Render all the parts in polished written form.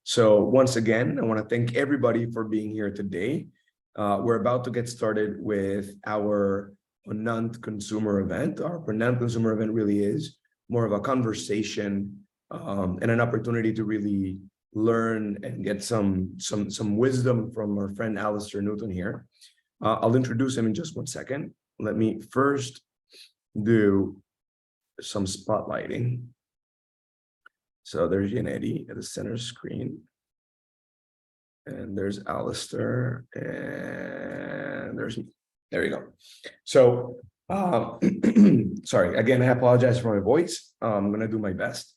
So once again, I want to thank everybody for being here today. We're about to get started with our Ponant consumer event. Our Ponant consumer event really is more of a conversation and an opportunity to really learn and get some wisdom from our friend Alistair Newton here. I'll introduce him in just 1 second. Let me first do some spotlighting. So there's Yanedi at the center screen. And there's Alistair. And there's me. There you go. So, sorry, again, I apologize for my voice. I'm going to do my best.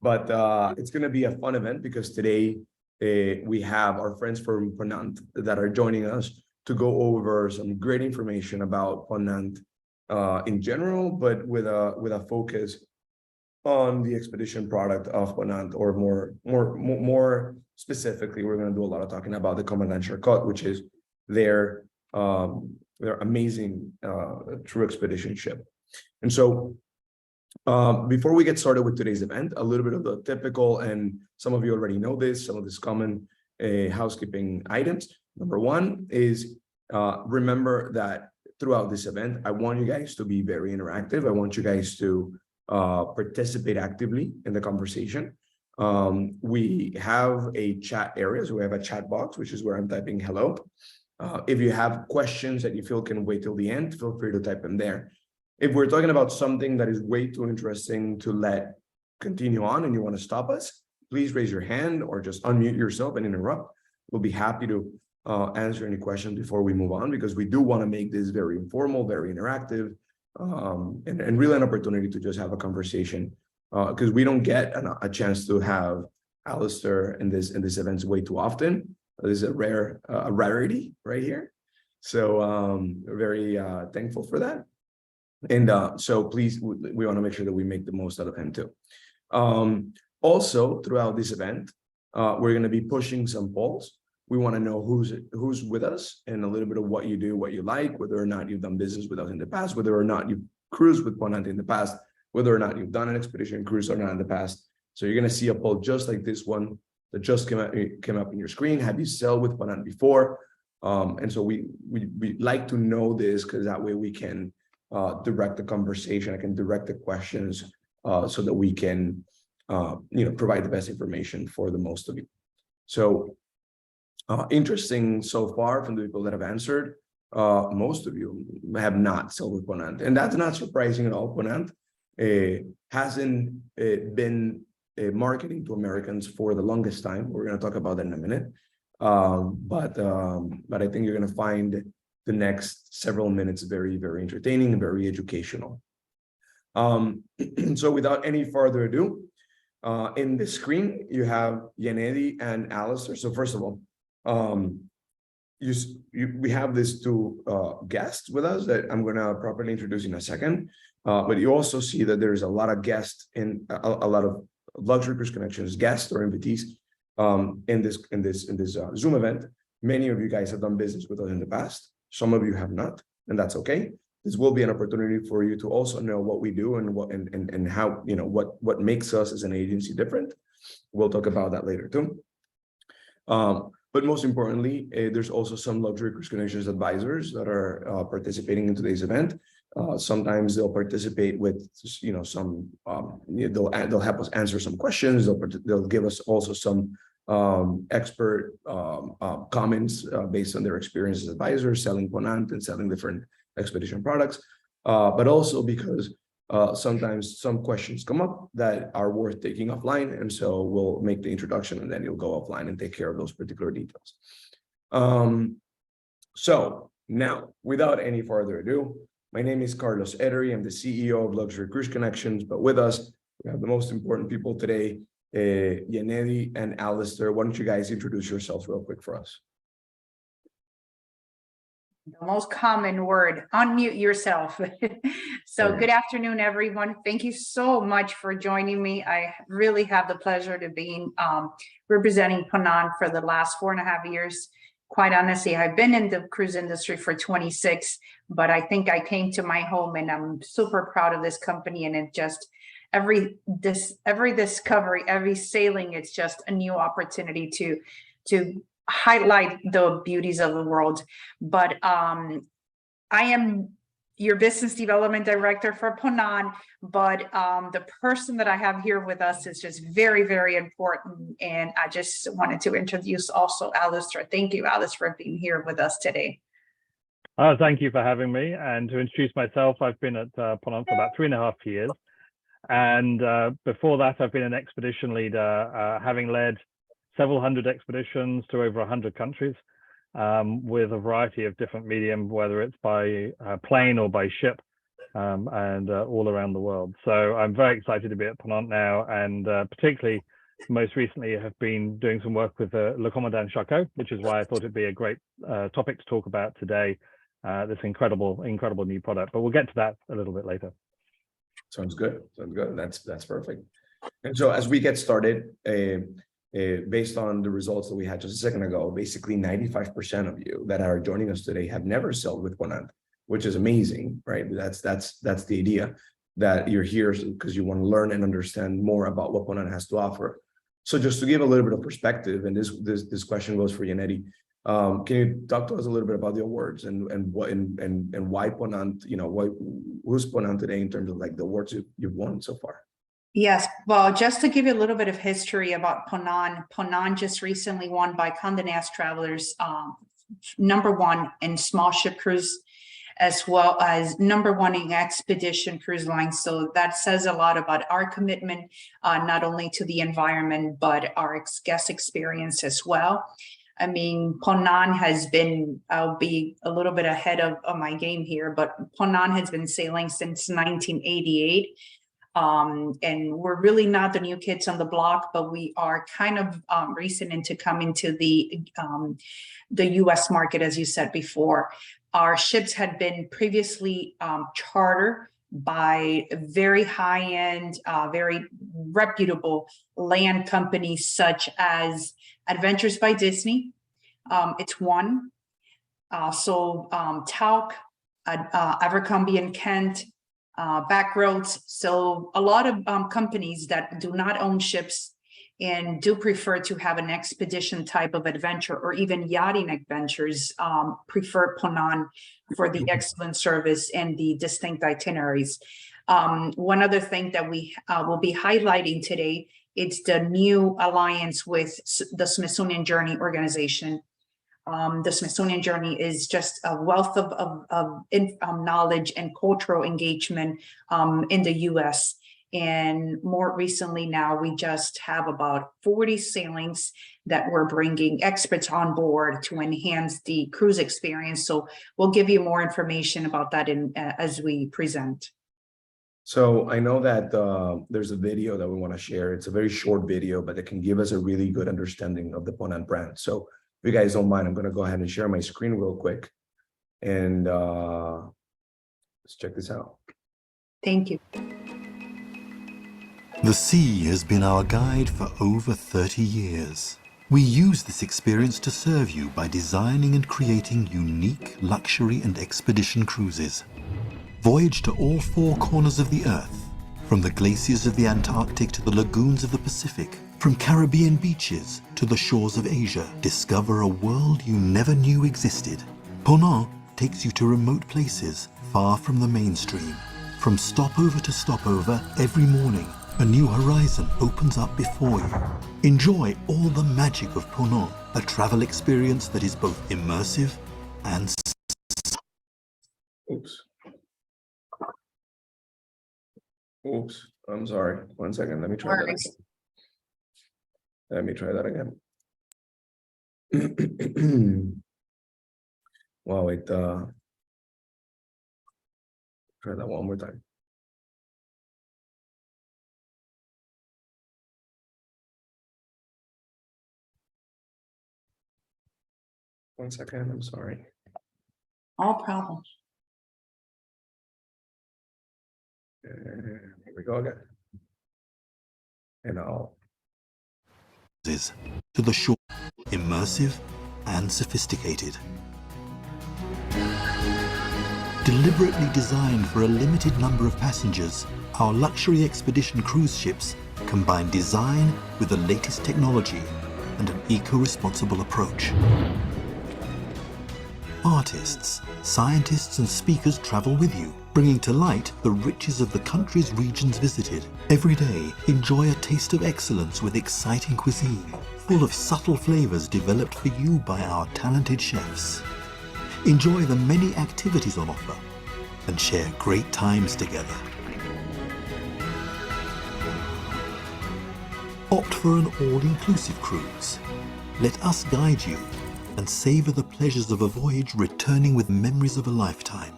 But it's going to be a fun event because today we have our friends from Ponant that are joining us to go over some great information about Ponant in general, but with a focus on the expedition product of Ponant, or more specifically, we're going to do a lot of talking about the Commandant Charcot, which is their amazing true expedition ship. And so before we get started with today's event, a little bit of the typical, and some of you already know this, some of these common housekeeping items. Number one is remember that throughout this event, I want you guys to be very interactive. I want you guys to participate actively in the conversation. We have a chat area, so we have a chat box, which is where I'm typing hello. If you have questions that you feel can wait till the end, feel free to type them there. If we're talking about something that is way too interesting to let continue on and you want to stop us, please raise your hand or just unmute yourself and interrupt. We'll be happy to answer any questions before we move on, because we do want to make this very informal, very interactive, and really an opportunity to just have a conversation, because we don't get a chance to have Alistair in this events way too often. This is a rarity right here. So we're very thankful for that. And so please, we want to make sure that we make the most out of him too. Also, throughout this event, we're going to be pushing some polls. We want to know who's with us and a little bit of what you do, what you like, whether or not you've done business with us in the past, whether or not you've cruised with Ponant in the past, whether or not you've done an expedition cruise or not in the past. So you're going to see a poll just like this one that just came up in your screen. Have you sailed with Ponant before? And so we like to know this, because that way we can direct the conversation. I can direct the questions so that we can provide the best information for the most of you. So interesting so far from the people that have answered, most of you have not sailed with Ponant, and that's not surprising at all. Ponant hasn't been marketing to Americans for the longest time. We're going to talk about that in a minute, but I think you're going to find the next several minutes very, very entertaining and very educational. So without any further ado, in the screen you have Yanedi and Alistair. So first of all, we have these two guests with us that I'm going to properly introduce in a second. But you also see that there's a lot of guests in a lot of Luxury Cruise Connections guests or invitees in this Zoom event. Many of you guys have done business with us in the past. Some of you have not, and that's okay. This will be an opportunity for you to also know what we do and what and how, what makes us as an agency different. We'll talk about that later too. But most importantly, there's also some Luxury Cruise Connections advisors that are participating in today's event. Sometimes they'll participate with, some, they'll help us answer some questions. They'll give us also some expert comments based on their experience as advisors selling Ponant and selling different expedition products. But also because sometimes some questions come up that are worth taking offline, and so we'll make the introduction and then you'll go offline and take care of those particular details. So now, without any further ado, my name is Carlos Edery. I'm the CEO of Luxury Cruise Connections, but with us, we have the most important people today, Yanedi and Alistair. Why don't you guys introduce yourselves real quick for us? The most common word, unmute yourself. So good afternoon, everyone. Thank you so much for joining me. I really have the pleasure to be representing Ponant for the last 4.5 years. Quite honestly, I've been in the cruise industry for 26, but I think I came to my home and I'm super proud of this company, and it just every discovery, every sailing, it's just a new opportunity to highlight the beauties of the world. But I am your business development director for Ponant, but the person that I have here with us is just very, very important. And I just wanted to introduce also Alistair. Thank you, Alice, for being here with us today. Thank you for having me. And to introduce myself, I've been at Ponant for about 3.5 years. And before that, I've been an expedition leader, having led several hundred expeditions to over 100 countries with a variety of different medium, whether it's by plane or by ship, and all around the world. So I'm very excited to be at Ponant now, and particularly most recently have been doing some work with Le Commandant Charcot, which is why I thought it'd be a great topic to talk about today, this incredible new product. But we'll get to that a little bit later. Sounds good. Sounds good. That's perfect. And so as we get started, based on the results that we had just a second ago, basically 95% of you that are joining us today have never sailed with Ponant, which is amazing, right? That's the idea, that you're here because you want to learn and understand more about what Ponant has to offer. So just to give a little bit of perspective, and this question goes for Yannetti. Can you talk to us a little bit about the awards and why Ponant, who's Ponant today in terms of like the awards you've won so far? Yes, well, just to give you a little bit of history about Ponant, Ponant just recently won by Condé Nast Travelers #1 in small ship cruise, as well as #1 in expedition cruise line. So that says a lot about our commitment, not only to the environment, but our guest experience as well. I mean, Ponant has been, I'll be a little bit ahead of my game here, but Ponant has been sailing since 1988. And we're really not the new kids on the block, but we are kind of recent into coming to the U.S. market, as you said before. Our ships had been previously chartered by very high-end, very reputable land companies such as Adventures by Disney. It's one. So Talc, Abercrombie and Kent, Backroads. So a lot of companies that do not own ships and do prefer to have an expedition type of adventure or even yachting adventures prefer Ponant for the excellent service and the distinct itineraries. One other thing that we will be highlighting today, it's the new alliance with the Smithsonian Journey organization. The Smithsonian Journey is just a wealth of knowledge and cultural engagement in the U.S. And more recently now, we just have about 40 sailings that we're bringing experts on board to enhance the cruise experience. So we'll give you more information about that as we present. So I know that there's a video that we want to share. It's a very short video, but it can give us a really good understanding of the Ponant brand. So if you guys don't mind, I'm going to go ahead and share my screen real quick. And let's check this out. Thank you. The sea has been our guide for over 30 years. We use this experience to serve you by designing and creating unique luxury and expedition cruises. Voyage to all 4 corners of the Earth, from the glaciers of the Antarctic to the lagoons of the Pacific, from Caribbean beaches to the shores of Asia. Discover a world you never knew existed. Ponant takes you to remote places far from the mainstream. From stopover to stopover, every morning, a new horizon opens up before you. Enjoy all the magic of Ponant, a travel experience that is both immersive and... Oops, I'm sorry. 1 second, let me try that again. Let me try that again. Wow, wait, try that one more time. One second, I'm sorry. No problem. Here we go again. And I'll... to the shore, immersive and sophisticated. Deliberately designed for a limited number of passengers, our luxury expedition cruise ships combine design with the latest technology and an eco-responsible approach. Artists, scientists and speakers travel with you, bringing to light the riches of the country's regions visited. Every day, enjoy a taste of excellence with exciting cuisine, full of subtle flavors developed for you by our talented chefs. Enjoy the many activities on offer and share great times together. Opt for an all-inclusive cruise. Let us guide you and savor the pleasures of a voyage returning with memories of a lifetime.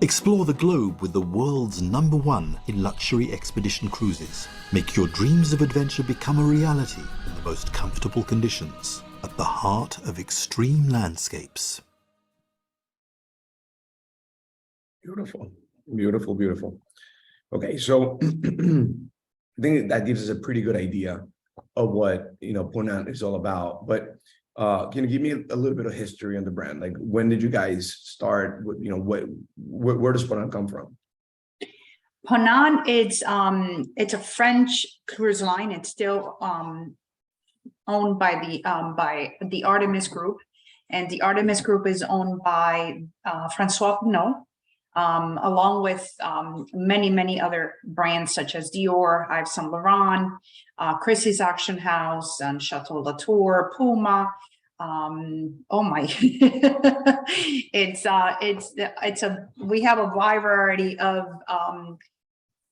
Explore the globe with the world's #1 in luxury expedition cruises. Make your dreams of adventure become a reality in the most comfortable conditions, at the heart of extreme landscapes. Beautiful, beautiful, beautiful. Okay, so I think that gives us a pretty good idea of what Ponant is all about. But can you give me a little bit of history on the brand? Like, when did you guys start? Where does Ponant come from? Ponant, it's a French cruise line. It's still owned by the Artemis Group, and the Artemis Group is owned by Francois Ponant, along with many other brands such as Dior, Yves Saint Laurent, Christie's Auction House, and Chateau Latour, Puma. Oh my! We have a wide variety of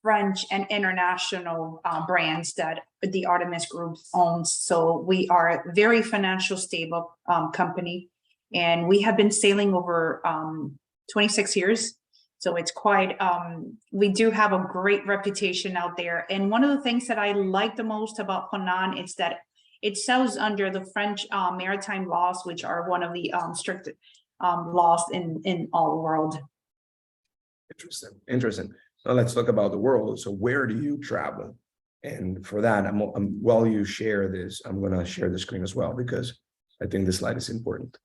French and international brands that the Artemis Group owns. So we are a very financial stable company, and we have been sailing over 26 years. So it's quite, we do have a great reputation out there. And one of the things that I like the most about Ponant is that it sells under the French maritime laws, which are one of the strict laws in all the world. Interesting. Now let's talk about the world. So where do you travel? And for that, while you share this, I'm going to share the screen as well, because I think this slide is important.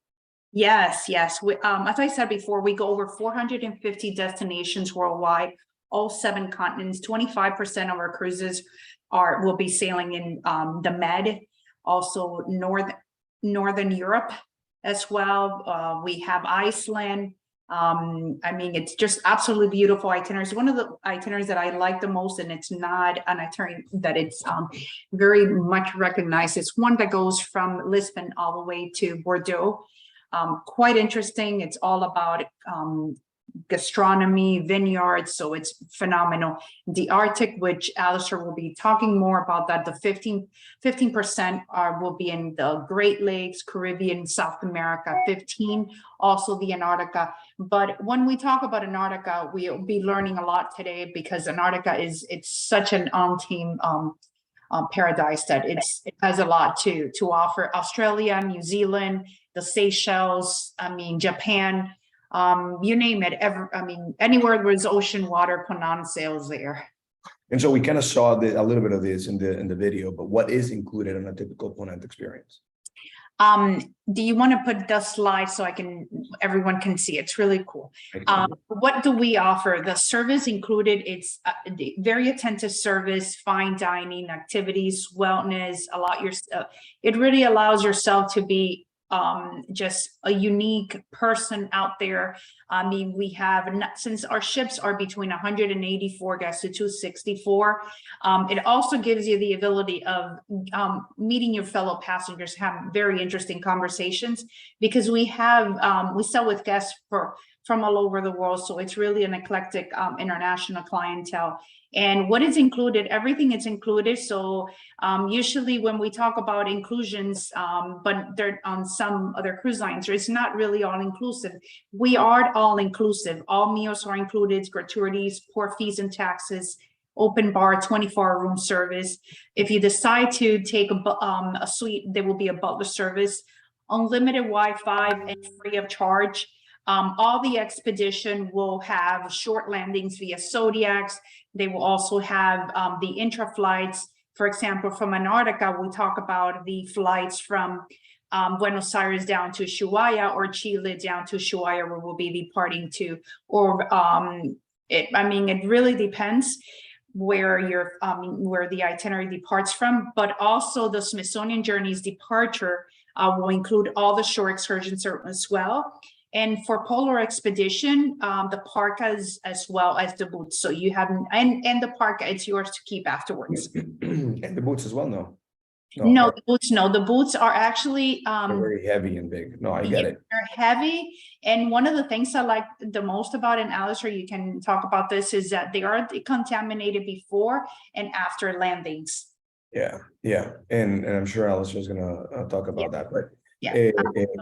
Yes. As I said before, we go over 450 destinations worldwide, all 7 continents. 25% of our cruises will be sailing in the Med, also Northern Europe as well. We have Iceland. I mean, it's just absolutely beautiful itineraries. One of the itineraries that I like the most, and it's not an itinerary that it's very much recognized, it's one that goes from Lisbon all the way to Bordeaux. Quite interesting. It's all about gastronomy, vineyards, so it's phenomenal. The Arctic, which Alistair will be talking more about, that the 15% will be in the Great Lakes, Caribbean, South America, 15 also the Antarctica. But when we talk about Antarctica, we'll be learning a lot today, because Antarctica it's such an on-team paradise that it has a lot to offer. Australia, New Zealand, the Seychelles, I mean, Japan, you name it. Anywhere there's ocean water, Ponant sails there. And so we kind of saw a little bit of this in the video, but what is included in a typical Ponant experience? Do you want to put the slide so everyone can see? It's really cool. What do we offer? The service included, it's very attentive service, fine dining, activities, wellness, it really allows yourself to be just a unique person out there. I mean, we have, since our ships are between 184 guests to 264, it also gives you the ability of meeting your fellow passengers, have very interesting conversations, because we sell with guests from all over the world. So it's really an eclectic international clientele. And what is included, everything is included. So usually when we talk about inclusions, but they're on some other cruise lines, it's not really all inclusive. We are all inclusive. All meals are included, gratuities, port fees and taxes, open bar, 24-hour room service. If you decide to take a suite, there will be a butler service, unlimited Wi-Fi and free of charge. All the expedition will have short landings via Zodiacs. They will also have the intra flights. For example, from Antarctica, we talk about the flights from Buenos Aires down to Ushuaia, or Chile down to Ushuaia, where we'll be departing to, or it really depends where where the itinerary departs from, but also the Smithsonian Journey's departure will include all the shore excursions as well. And for polar expedition, the parkas as well as the boots. So you have, and the parka, it's yours to keep afterwards. And the boots as well, no? No, the boots, no. The boots are actually They're very heavy and big. No, I get it. They're heavy. And one of the things I like the most about, and Alistair, you can talk about this, is that they are contaminated before and after landings. Yeah, yeah. And I'm sure Alistair is gonna talk about that. But Yeah.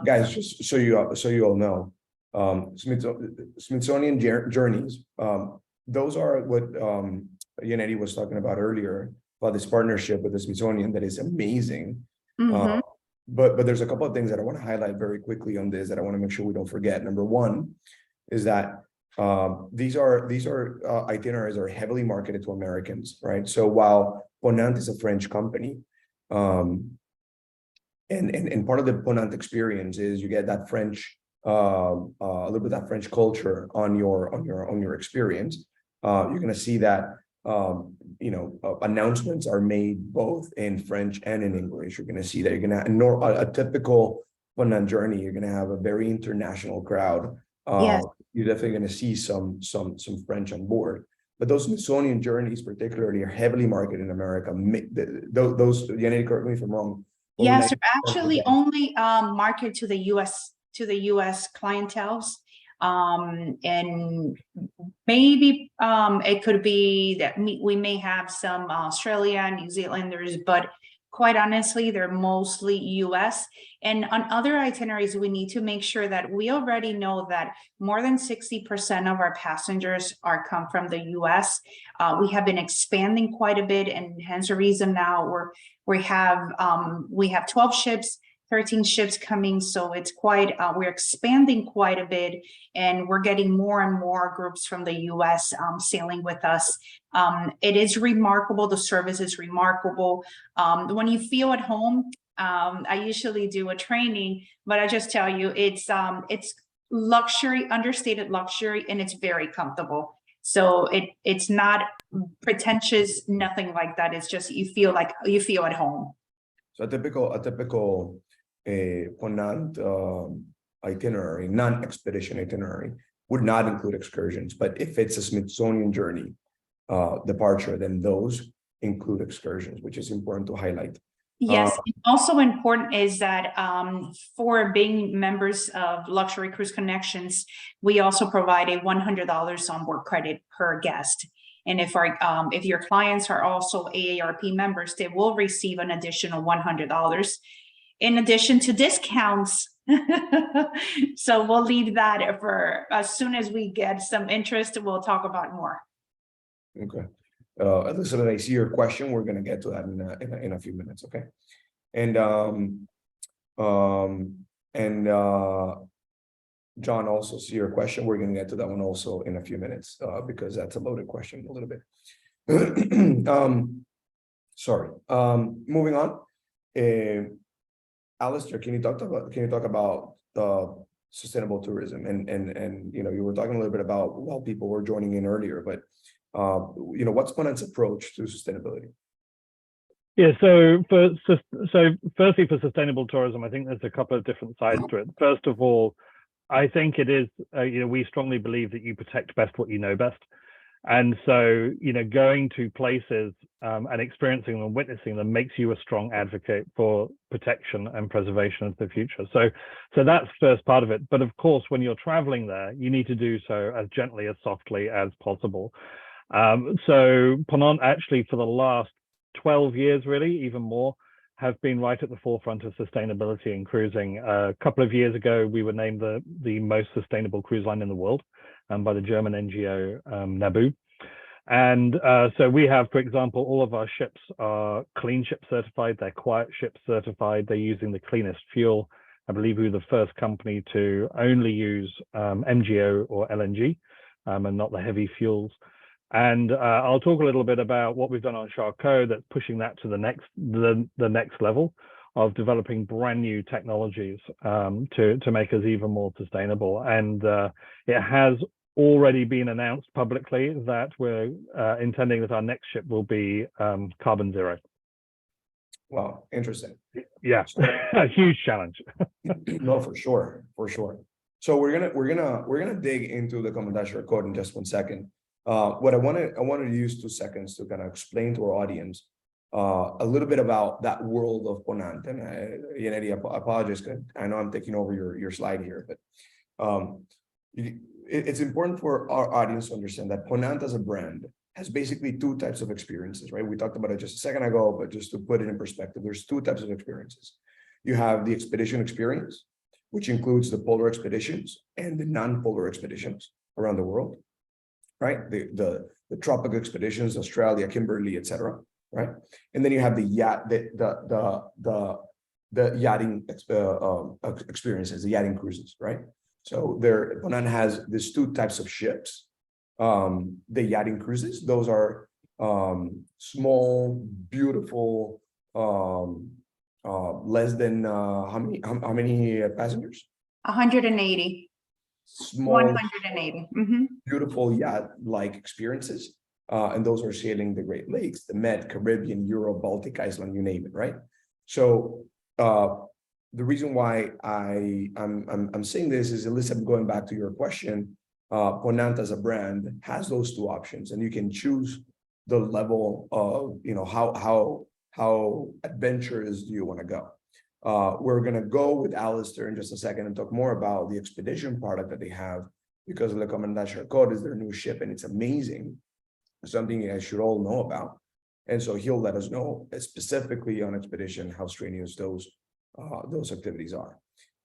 guys, just so you all know, Smithsonian Journeys, those are what Yanedi was talking about earlier, about this partnership with the Smithsonian that is amazing. Mhm. But there's a couple of things that I want to highlight very quickly on this that I want to make sure we don't forget. Number one is that these itineraries are heavily marketed to Americans, right? So while Ponant is a French company, and part of the Ponant experience is you get that French, a little bit of that French culture on your experience. You're going to see that announcements are made both in French and in English. You're going to see that you're going to a typical Ponant journey. You're going to have a very international crowd. Yes. You're definitely going to see some French on board. But those Smithsonian journeys, particularly, are heavily marketed in America. Those, Yanni, correct me if I'm wrong. Yes, they're actually only marketed to the U.S. clienteles. And maybe it could be that we may have some Australia, New Zealanders, but quite honestly, they're mostly US. And on other itineraries, we need to make sure that we already know that more than 60% of our passengers come from the US. We have been expanding quite a bit, and hence the reason now we have 12 ships, 13 ships coming, so it's quite, we're expanding quite a bit, and we're getting more and more groups from the US sailing with us. It is remarkable, the service is remarkable. When you feel at home, I usually do a training, but I just tell you, it's luxury, understated luxury, and it's very comfortable. So it's not pretentious, nothing like that. It's just you feel at home. So a typical Ponant itinerary, non-expedition itinerary, would not include excursions. But if it's a Smithsonian journey departure, then those include excursions, which is important to highlight. Yes, also important is that for being members of Luxury Cruise Connections, we also provide a $100 onboard credit per guest. And if your clients are also AARP members, they will receive an additional $100 in addition to discounts. So we'll leave that for as soon as we get some interest, we'll talk about more. Okay. Elizabeth, I see your question. We're going to get to that in a few minutes. Okay. And John, also see your question. We're going to get to that one also in a few minutes because that's a loaded question a little bit. Sorry. Moving on. Alistair, can you talk about sustainable tourism? And you were talking a little bit about, well, people were joining in earlier, but what's Ponant's approach to sustainability? Yeah, so firstly, for sustainable tourism, I think there's a couple of different sides to it. First of all, I think it is, we strongly believe that you protect best what you know best. And so, going to places and experiencing them and witnessing them makes you a strong advocate for protection and preservation of the future. So that's first part of it. But of course, when you're traveling there, you need to do so as gently, as softly as possible. So Ponant actually for the last 12 years, really, even more, have been right at the forefront of sustainability in cruising. A couple of years ago, we were named the most sustainable cruise line in the world by the German NGO NABU. And so we have, for example, all of our ships are clean ship certified, they're quiet ship certified, they're using the cleanest fuel. I believe we were the first company to only use MGO or LNG and not the heavy fuels. And I'll talk a little bit about what we've done on Charcot that's pushing that to the next level of developing brand new technologies to make us even more sustainable. And it has already been announced publicly that we're intending that our next ship will be carbon zero. Wow, interesting. Yeah, a huge challenge. No, for sure, for sure. So we're gonna dig into the Commandant Share Code in just 1 second. What I wanted to use 2 seconds to kind of explain to our audience a little bit about that world of Ponant. And Yanedi, I apologize, 'cause I know I'm taking over your slide here, but it's important for our audience to understand that Ponant as a brand has basically 2 types of experiences, right? We talked about it just a second ago, but just to put it in perspective, there's 2 types of experiences. You have the expedition experience, which includes the polar expeditions and the non-polar expeditions around the world, right? The tropic expeditions, Australia, Kimberley, etc., right? And then you have the yachting experiences, the yachting cruises, right? So Ponant has these 2 types of ships. The yachting cruises, those are small, beautiful, less than how many passengers? 180. Small, 180. beautiful yacht-like experiences. And those are sailing the Great Lakes, the Med, Caribbean, Europe, Baltic, Iceland, you name it, right? So the reason why I'm saying this is, at least I'm going back to your question, Ponant as a brand has those 2 options, and you can choose the level of, how adventurous do you want to go. We're going to go with Alistair in just a second and talk more about the expedition product that they have, because the Commandant Share Code is their new ship, and it's amazing, something you guys should all know about. And so he'll let us know specifically on expedition how strenuous those activities are.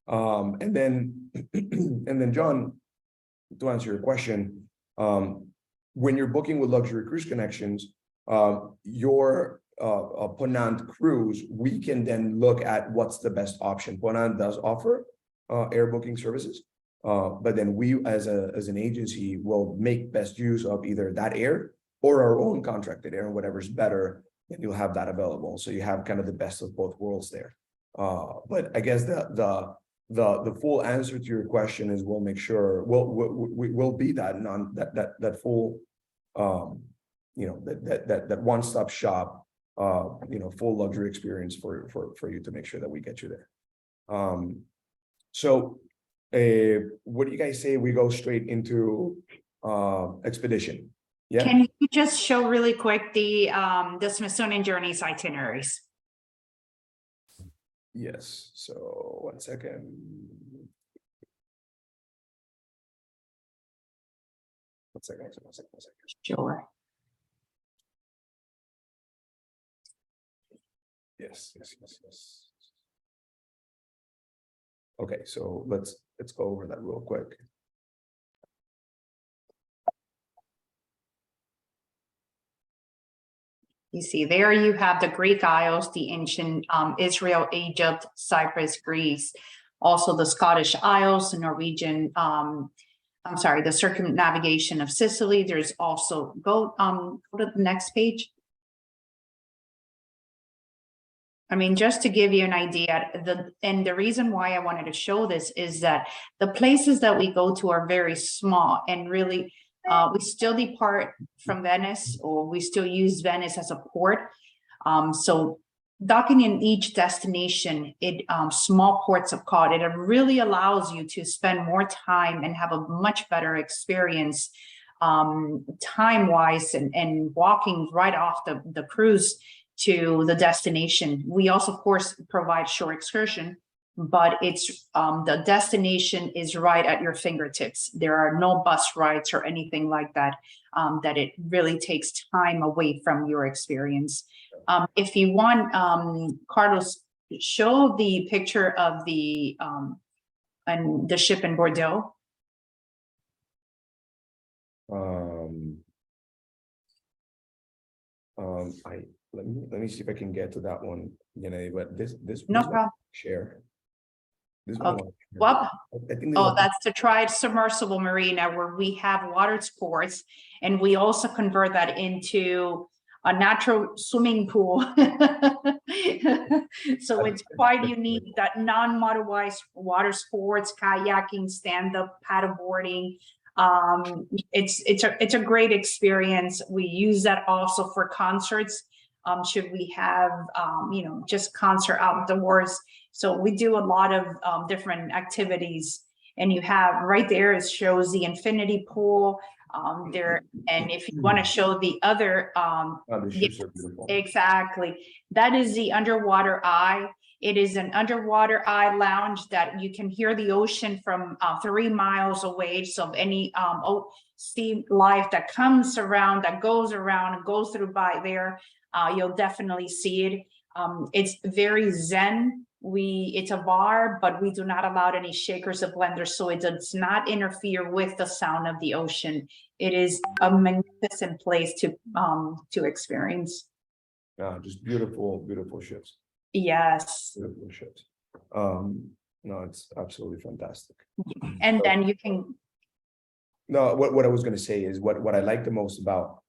And then John, to answer your question, when you're booking with Luxury Cruise Connections, your Ponant cruise, we can then look at what's the best option. Ponant does offer air booking services, but then we as an agency will make best use of either that air or our own contracted air, and whatever's better, then you'll have that available. So you have kind of the best of both worlds there. But I guess the full answer to your question is we'll make sure we'll be that full that one-stop shop, full luxury experience for you to make sure that we get you there. So what do you guys say we go straight into expedition? Yeah. Can you just show really quick the Smithsonian Journeys itineraries? Yes. So 1 second. 1 second. 1 second. Sure. Yes. Okay, so let's go over that real quick. You see, there you have the Greek Isles, the ancient Israel, Egypt, Cyprus, Greece, also the Scottish Isles, the Norwegian, the circumnavigation of Sicily. There's also, go to the next page. I mean, just to give you an idea, the reason why I wanted to show this is that the places that we go to are very small, and really, we still depart from Venice, or we still use Venice as a port. So docking in each destination, small ports of call, it really allows you to spend more time and have a much better experience time-wise and walking right off the cruise to the destination. We also, of course, provide shore excursion, but it's the destination is right at your fingertips. There are no bus rides or anything like that, that it really takes time away from your experience. If you want, Carlos, show the picture of the ship in Bordeaux. Let me see if I can get to that one, but this No problem. Share. This Okay. one. Well, I think that's the tri-submersible marina, where we have water sports, and we also convert that into a natural swimming pool. So it's quite unique, that non-motorized water sports, kayaking, stand-up paddleboarding. It's a great experience. We use that also for concerts. Should we have, just concert outdoors. So we do a lot of different activities, and you have right there, it shows the infinity pool there. And if you want to show the other, The ships are beautiful. exactly, that is the underwater eye. It is an underwater eye lounge that you can hear the ocean from 3 miles away. So any sea life that comes around, that goes around and goes through by there, you'll definitely see it. It's very zen. It's a bar, but we do not allow any shakers or blenders, so it does not interfere with the sound of the ocean. It is a magnificent place to experience. Just beautiful, beautiful ships. Yes. Beautiful ships. No, it's absolutely fantastic. And then you can. No, what I was going to say is what I like the most about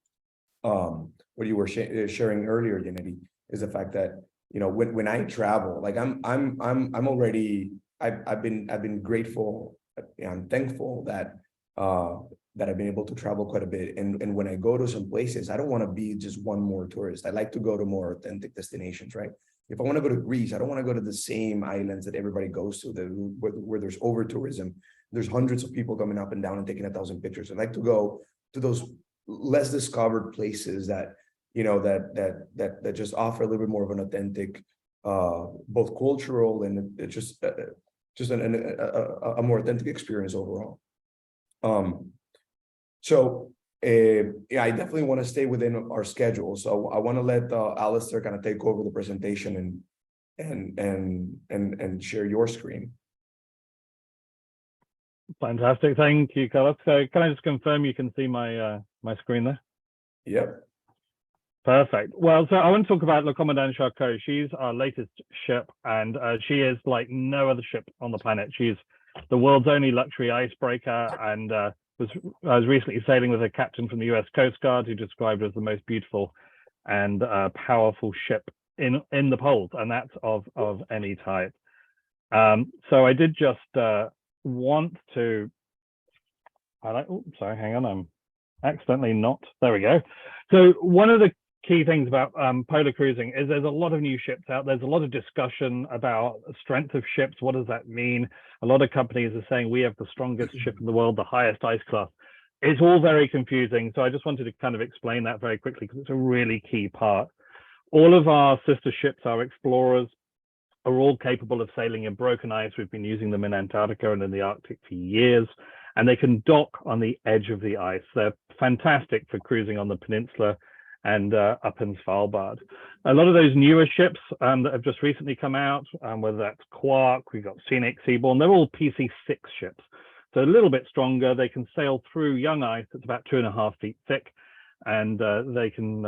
what you were sharing earlier, Yanedi, is the fact that, when I travel, like I'm already, I've been grateful, I'm thankful that I've been able to travel quite a bit. And when I go to some places, I don't want to be just one more tourist. I like to go to more authentic destinations, right? If I want to go to Greece, I don't want to go to the same islands that everybody goes to, where there's over tourism. There's hundreds of people coming up and down and taking 1,000 pictures. I like to go to those less discovered places that, that just offer a little bit more of an authentic, both cultural and just a more authentic experience overall. So I definitely want to stay within our schedule. So I want to let Alistair kind of take over the presentation and share your screen. Fantastic, thank you, Carlos. So can I just confirm you can see my my screen there? Yep. Perfect. Well, so I want to talk about Le Commandant Charcot. She's our latest ship, and she is like no other ship on the planet. She's the world's only luxury icebreaker, and I was recently sailing with a captain from the US Coast Guard who described her as the most beautiful and powerful ship in the poles, and that's of any type. So I did just want to sorry, hang on, I'm accidentally not, there we go. So one of the key things about polar cruising is there's a lot of new ships out. There's a lot of discussion about strength of ships. What does that mean? A lot of companies are saying we have the strongest ship in the world, the highest ice class. It's all very confusing. So I just wanted to kind of explain that very quickly because it's a really key part. All of our sister ships, our explorers, are all capable of sailing in broken ice. We've been using them in Antarctica and in the Arctic for years, and they can dock on the edge of the ice. They're fantastic for cruising on the peninsula and up in Svalbard. A lot of those newer ships that have just recently come out, whether that's Quark, we've got Scenic, Seabourn, they're all PC6 ships. So a little bit stronger. They can sail through young ice that's about 2.5 feet thick, and they can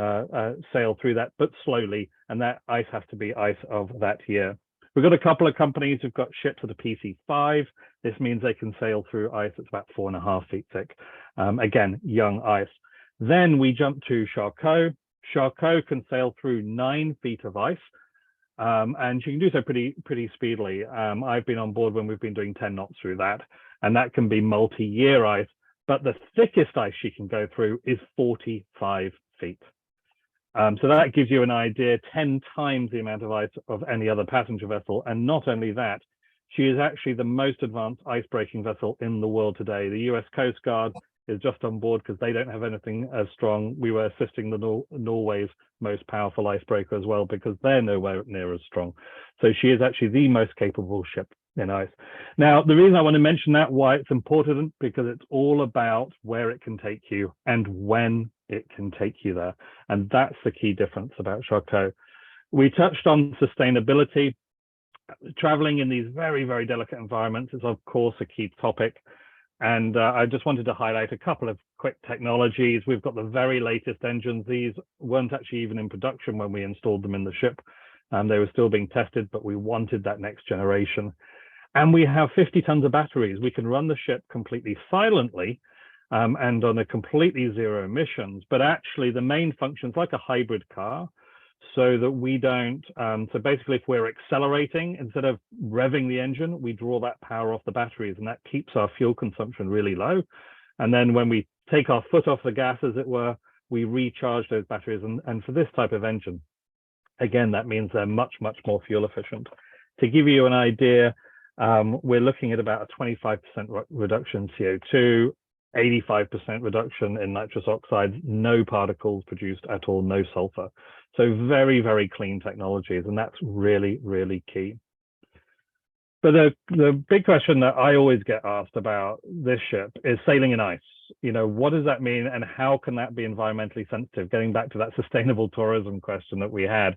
sail through that, but slowly, and that ice has to be ice of that year. We've got a couple of companies who've got ships with a PC5. This means they can sail through ice that's about 4.5 feet thick. Again, young ice. Then we jump to Charcot. Charcot can sail through 9 feet of ice, and she can do so pretty speedily. I've been on board when we've been doing 10 knots through that, and that can be multi-year ice. But the thickest ice she can go through is 45 feet. So that gives you an idea, 10 times the amount of ice of any other passenger vessel. And not only that, she is actually the most advanced ice-breaking vessel in the world today. The US Coast Guard is just on board because they don't have anything as strong. We were assisting the Norway's most powerful icebreaker as well because they're nowhere near as strong. So she is actually the most capable ship in ice. Now, the reason I want to mention that, why it's important, because it's all about where it can take you and when it can take you there. And that's the key difference about Charcot. We touched on sustainability. Traveling in these very, very delicate environments is, of course, a key topic. And I just wanted to highlight a couple of quick technologies. We've got the very latest engines. These weren't actually even in production when we installed them in the ship. They were still being tested, but we wanted that next generation. And we have 50 tons of batteries. We can run the ship completely silently, and on a completely zero emissions, but actually the main function is like a hybrid car, so that we don't, so basically if we're accelerating, instead of revving the engine, we draw that power off the batteries, and that keeps our fuel consumption really low. And then when we take our foot off the gas, as it were, we recharge those batteries. And for this type of engine, again, that means they're much, much more fuel efficient. To give you an idea, we're looking at about a 25% reduction in CO2, 85% reduction in nitrous oxides, no particles produced at all, no sulfur. So very, very clean technologies, and that's really, really key. But the big question that I always get asked about this ship is sailing in ice. You know, what does that mean, and how can that be environmentally sensitive? Getting back to that sustainable tourism question that we had.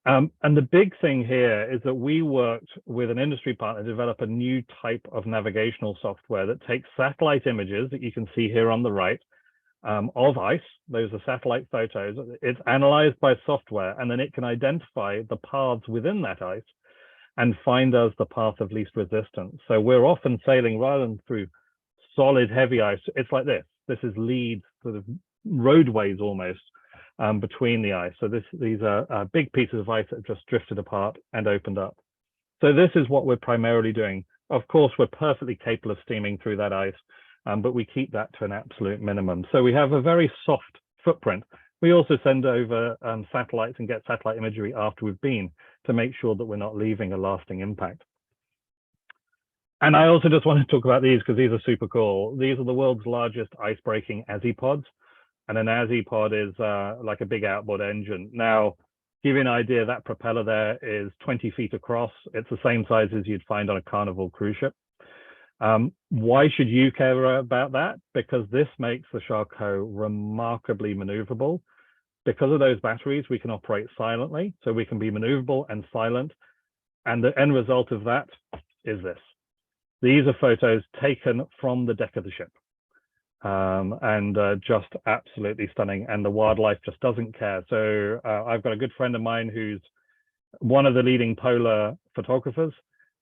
And the big thing here is that we worked with an industry partner to develop a new type of navigational software that takes satellite images that you can see here on the right of ice. Those are satellite photos. It's analyzed by software, and then it can identify the paths within that ice and find us the path of least resistance. So we're often sailing rather than through solid heavy ice. It's like this. This is leads, sort of roadways almost, between the ice. So these are big pieces of ice that have just drifted apart and opened up. So this is what we're primarily doing. Of course, we're perfectly capable of steaming through that ice, but we keep that to an absolute minimum. So we have a very soft footprint. We also send over satellites and get satellite imagery after we've been to make sure that we're not leaving a lasting impact. And I also just want to talk about these because these are super cool. These are the world's largest ice-breaking ASI-pods. And an ASI-pod is like a big outboard engine. Now, to give you an idea, that propeller there is 20 feet across. It's the same size as you'd find on a Carnival cruise ship. Why should you care about that? Because this makes the Charcot remarkably maneuverable. Because of those batteries, we can operate silently. So we can be maneuverable and silent. And the end result of that is this. These are photos taken from the deck of the ship. And just absolutely stunning, and the wildlife just doesn't care. So I've got a good friend of mine who's one of the leading polar photographers,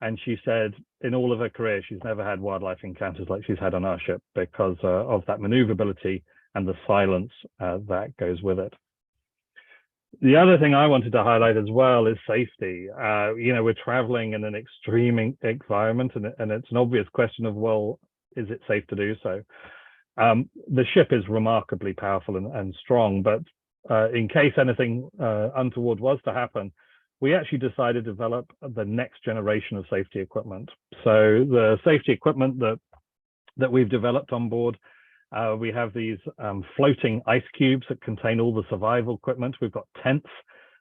and she said in all of her career she's never had wildlife encounters like she's had on our ship because of that maneuverability and the silence that goes with it. The other thing I wanted to highlight as well is safety. You know, we're traveling in an extreme environment, and it's an obvious question of, well, is it safe to do so? The ship is remarkably powerful and strong, but in case anything untoward was to happen, we actually decided to develop the next generation of safety equipment. So the safety equipment that we've developed on board, we have these floating ice cubes that contain all the survival equipment. We've got tents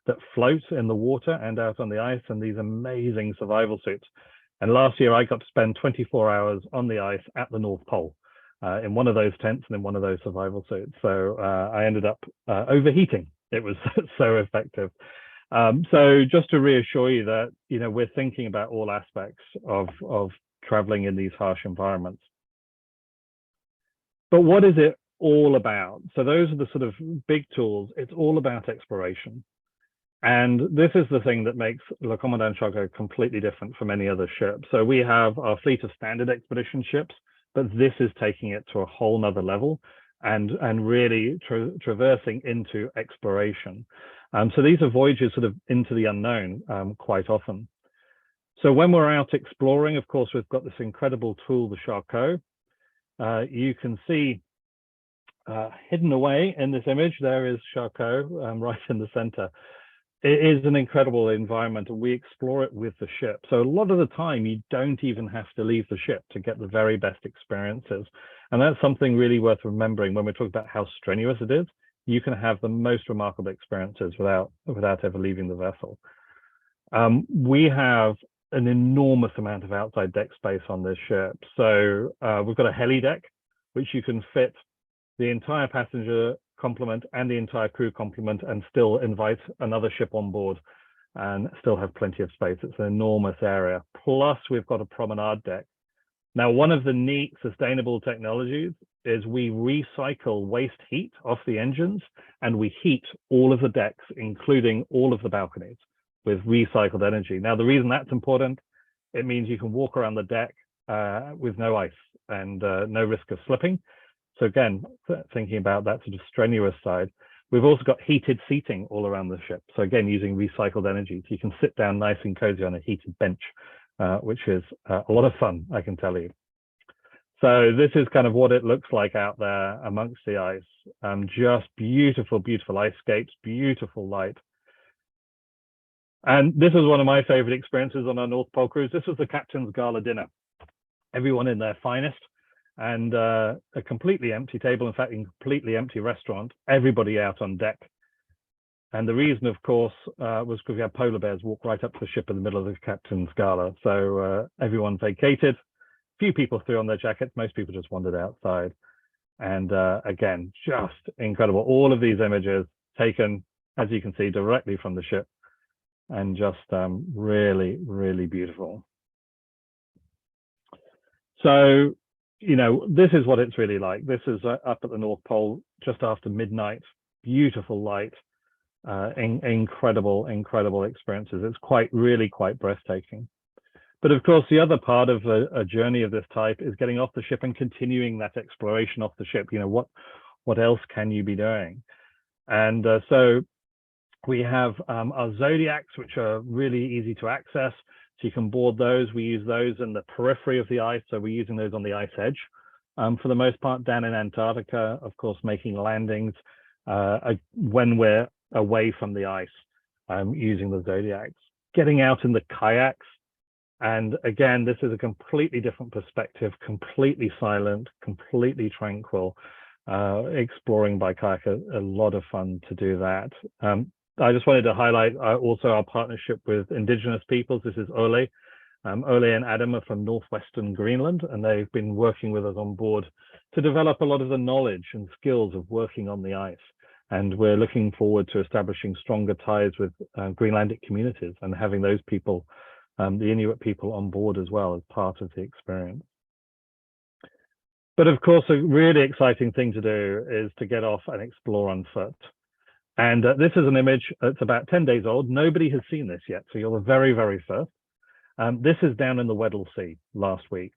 that float in the water and out on the ice, and these amazing survival suits. And last year I got to spend 24 hours on the ice at the North Pole. In one of those tents and in one of those survival suits. So I ended up overheating. It was so effective. So just to reassure you that, you know, we're thinking about all aspects of traveling in these harsh environments. But what is it all about? So those are the sort of big tools. It's all about exploration. And this is the thing that makes Le Commandant Charcot completely different from any other ship. So we have our fleet of standard expedition ships, but this is taking it to a whole nother level and really traversing into exploration. So these are voyages sort of into the unknown quite often. So when we're out exploring, of course, we've got this incredible tool, the Charcot. You can see hidden away in this image, there is Charcot right in the center. It is an incredible environment, and we explore it with the ship. So a lot of the time, you don't even have to leave the ship to get the very best experiences. And that's something really worth remembering when we're talking about how strenuous it is. You can have the most remarkable experiences without ever leaving the vessel. We have an enormous amount of outside deck space on this ship. So we've got a heli deck, which you can fit the entire passenger complement and the entire crew complement and still invite another ship on board and still have plenty of space. It's an enormous area. Plus we've got a promenade deck. Now, one of the neat sustainable technologies is we recycle waste heat off the engines, and we heat all of the decks, including all of the balconies, with recycled energy. Now, the reason that's important, it means you can walk around the deck with no ice and no risk of slipping. So again, thinking about that sort of strenuous side, we've also got heated seating all around the ship. So again, using recycled energy, so you can sit down nice and cozy on a heated bench, which is a lot of fun, I can tell you. So this is kind of what it looks like out there amongst the ice. Just beautiful, beautiful ice scapes, beautiful light. And this was one of my favorite experiences on our North Pole cruise. This was the captain's gala dinner. Everyone in their finest, and a completely empty table, in fact, a completely empty restaurant, everybody out on deck. And the reason, of course, was because we had polar bears walk right up to the ship in the middle of the captain's gala. So everyone vacated. Few people threw on their jackets. Most people just wandered outside. And again, just incredible. All of these images taken, as you can see, directly from the ship, and just really, really beautiful. So, you know, this is what it's really like. This is up at the North Pole just after midnight. Beautiful light, incredible, incredible experiences. It's really quite breathtaking. But of course, the other part of a journey of this type is getting off the ship and continuing that exploration off the ship. You know, what else can you be doing? And so we have our Zodiacs, which are really easy to access. So you can board those. We use those in the periphery of the ice. So we're using those on the ice edge for the most part, down in Antarctica, of course, making landings when we're away from the ice using the Zodiacs. Getting out in the kayaks. And again, this is a completely different perspective, completely silent, completely tranquil, exploring by kayak, a lot of fun to do that. I just wanted to highlight also our partnership with Indigenous peoples. This is Ole. Ole and Adam are from northwestern Greenland, and they've been working with us on board to develop a lot of the knowledge and skills of working on the ice. And we're looking forward to establishing stronger ties with Greenlandic communities and having those people, the Inuit people, on board as well as part of the experience. But of course, a really exciting thing to do is to get off and explore on foot. And this is an image that's about 10 days old. Nobody has seen this yet, so you're the very, very first. This is down in the Weddell Sea last week.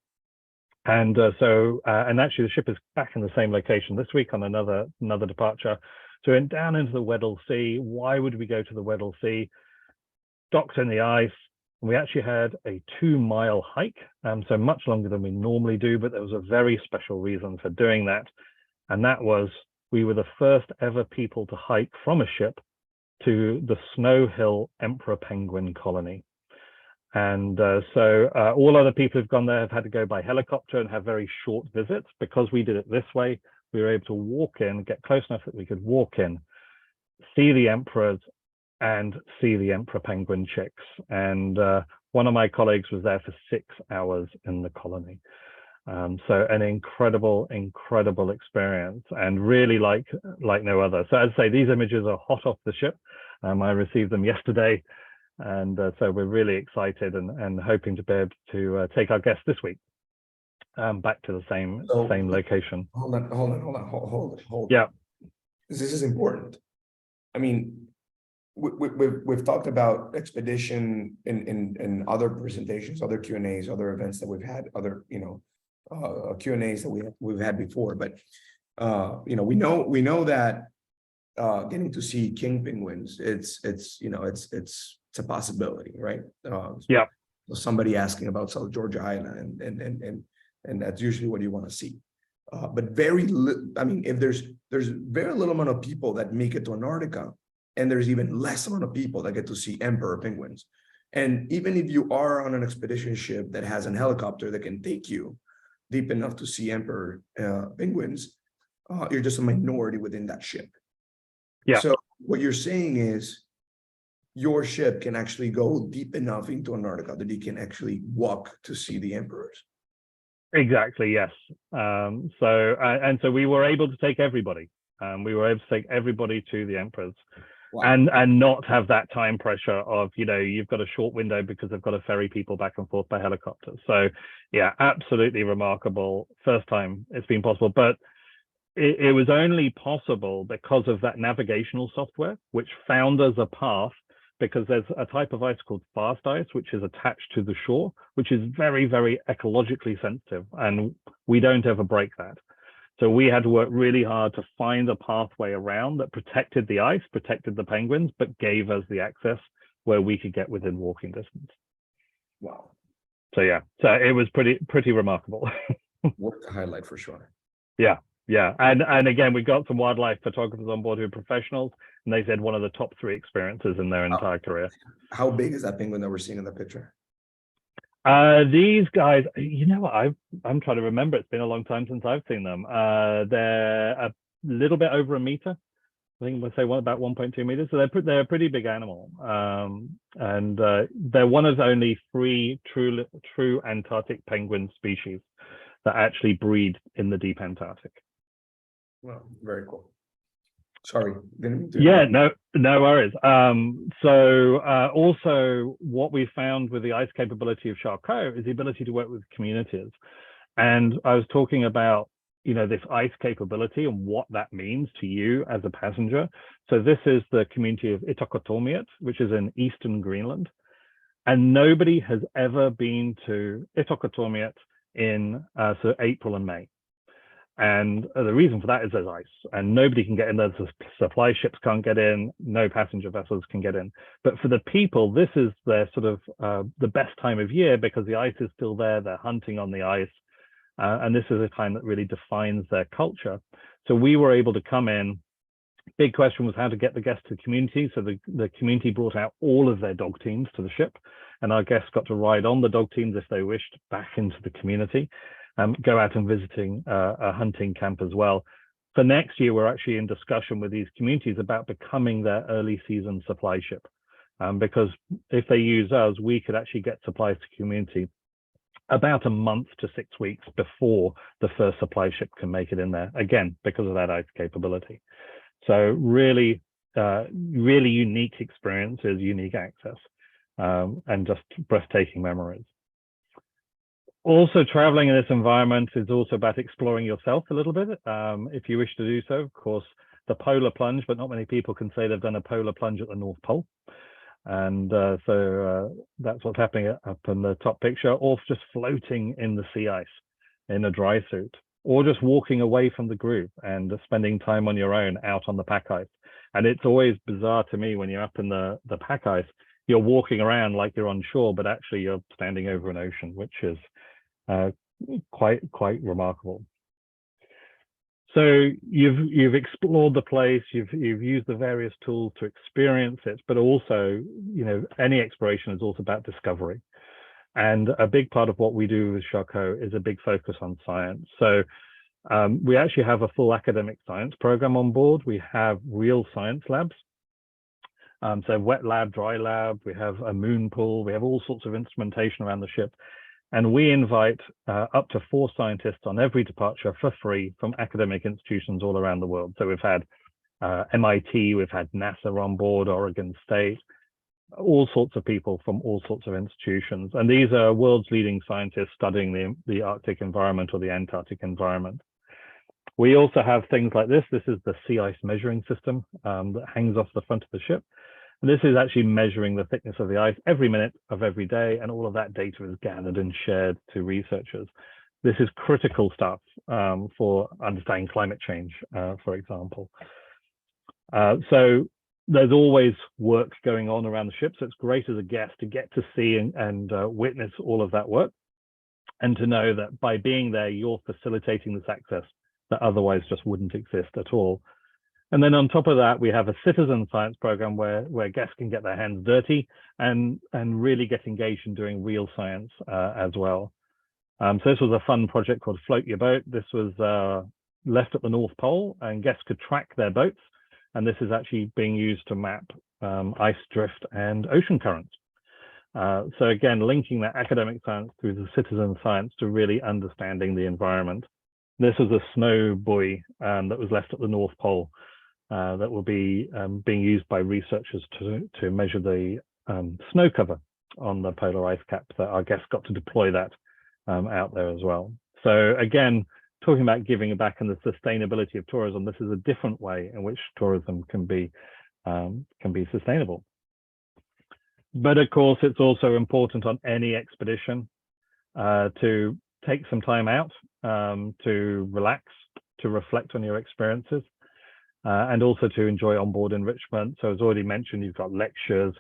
And and actually the ship is back in the same location this week on another departure. So down into the Weddell Sea. Why would we go to the Weddell Sea? Docked in the ice. We actually had a 2-mile hike, so much longer than we normally do, but there was a very special reason for doing that. And that was, we were the first ever people to hike from a ship to the Snow Hill Emperor Penguin colony. And so all other people who've gone there have had to go by helicopter and have very short visits. Because we did it this way, we were able to walk in, get close enough that we could walk in, see the emperors, and see the emperor penguin chicks. And one of my colleagues was there for 6 hours in the colony. So an incredible, incredible experience, and really like no other. So as I say, these images are hot off the ship. I received them yesterday, and so we're really excited and hoping to be able to take our guests this week back to the same location. Hold on. Yeah, This is important. I mean, we've talked about expedition in other presentations, other Q&As, other events that we've had, other Q&As that we've had before. But we know that getting to see king penguins, it's a possibility, right? Yeah. Somebody asking about South Georgia Island, and that's usually what you want to see. But if there's very little amount of people that make it to Antarctica, and there's even less amount of people that get to see emperor penguins. And even if you are on an expedition ship that has a helicopter that can take you deep enough to see emperor penguins, you're just a minority within that ship. Yeah. So what you're saying is your ship can actually go deep enough into Antarctica that you can actually walk to see the emperors. Exactly. Yes. So we were able to take everybody. We were able to take everybody to the emperors. Wow. And not have that time pressure of, you've got a short window because they've got to ferry people back and forth by helicopter. So yeah, absolutely remarkable. First time it's been possible, but it was only possible because of that navigational software, which found us a path, because there's a type of ice called fast ice, which is attached to the shore, which is very, very ecologically sensitive, and we don't ever break that. So we had to work really hard to find a pathway around that protected the ice, protected the penguins, but gave us the access where we could get within walking distance. Wow. So yeah, so it was pretty remarkable. Worth the highlight for sure. Yeah, yeah. And again, we got some wildlife photographers on board who are professionals, and they said one of the top 3 experiences in their entire career. How big is that penguin that we're seeing in the picture? These guys, you know what, I'm trying to remember. It's been a long time since I've seen them. They're a little bit over a meter. I think we'll say about 1.2 meters. So they're a pretty big animal. And they're one of only 3 true Antarctic penguin species that actually breed in the deep Antarctic. Wow, very cool. Sorry, didn't mean to. Yeah, no worries. So also what we found with the ice capability of Charcot is the ability to work with communities. And I was talking about, you know, this ice capability and what that means to you as a passenger. So this is the community of Itokotomiat, which is in eastern Greenland. And nobody has ever been to Itokotomiat in so April and May. And the reason for that is there's ice and nobody can get in there. The supply ships can't get in, no passenger vessels can get in. But for the people, this is their sort of the best time of year because the ice is still there, they're hunting on the ice. And this is a time that really defines their culture. So we were able to come in. Big question was how to get the guests to the community. So the community brought out all of their dog teams to the ship, and our guests got to ride on the dog teams if they wished back into the community, go out and visiting a hunting camp as well. For next year, we're actually in discussion with these communities about becoming their early season supply ship, because if they use us, we could actually get supplies to community about a month to 6 weeks before the first supply ship can make it in there, again, because of that ice capability. So really, really unique experiences, unique access, and just breathtaking memories. Also, traveling in this environment is also about exploring yourself a little bit, if you wish to do so. Of course, the polar plunge, but not many people can say they've done a polar plunge at the North Pole. And so that's what's happening up in the top picture, or just floating in the sea ice in a dry suit, or just walking away from the group and spending time on your own out on the pack ice. And it's always bizarre to me when you're up in the pack ice, you're walking around like you're on shore, but actually you're standing over an ocean, which is quite remarkable. So you've explored the place, you've used the various tools to experience it, but also, you know, any exploration is also about discovery. And a big part of what we do with Charcot is a big focus on science. So we actually have a full academic science program on board. We have real science labs. So wet lab, dry lab, we have a moon pool, we have all sorts of instrumentation around the ship. And we invite up to 4 scientists on every departure for free from academic institutions all around the world. So we've had MIT, we've had NASA on board, Oregon State, all sorts of people from all sorts of institutions. And these are world's leading scientists studying the Arctic environment or the Antarctic environment. We also have things like this. This is the sea ice measuring system that hangs off the front of the ship. And this is actually measuring the thickness of the ice every minute of every day, and all of that data is gathered and shared to researchers. This is critical stuff for understanding climate change, for example. So there's always work going on around the ship, so it's great as a guest to get to see and witness all of that work, and to know that by being there, you're facilitating this access that otherwise just wouldn't exist at all. And then on top of that, we have a citizen science program where guests can get their hands dirty and really get engaged in doing real science as well. So this was a fun project called Float Your Boat. This was left at the North Pole, and guests could track their boats. And this is actually being used to map ice drift and ocean currents. So again, linking that academic science through the citizen science to really understanding the environment. This was a snow buoy that was left at the North Pole. That will be being used by researchers to measure the snow cover on the polar ice cap. That our guests got to deploy that out there as well. So again, talking about giving back and the sustainability of tourism, this is a different way in which tourism can be sustainable. But of course, it's also important on any expedition to take some time out to relax, to reflect on your experiences, and also to enjoy onboard enrichment. So as already mentioned, you've got lectures.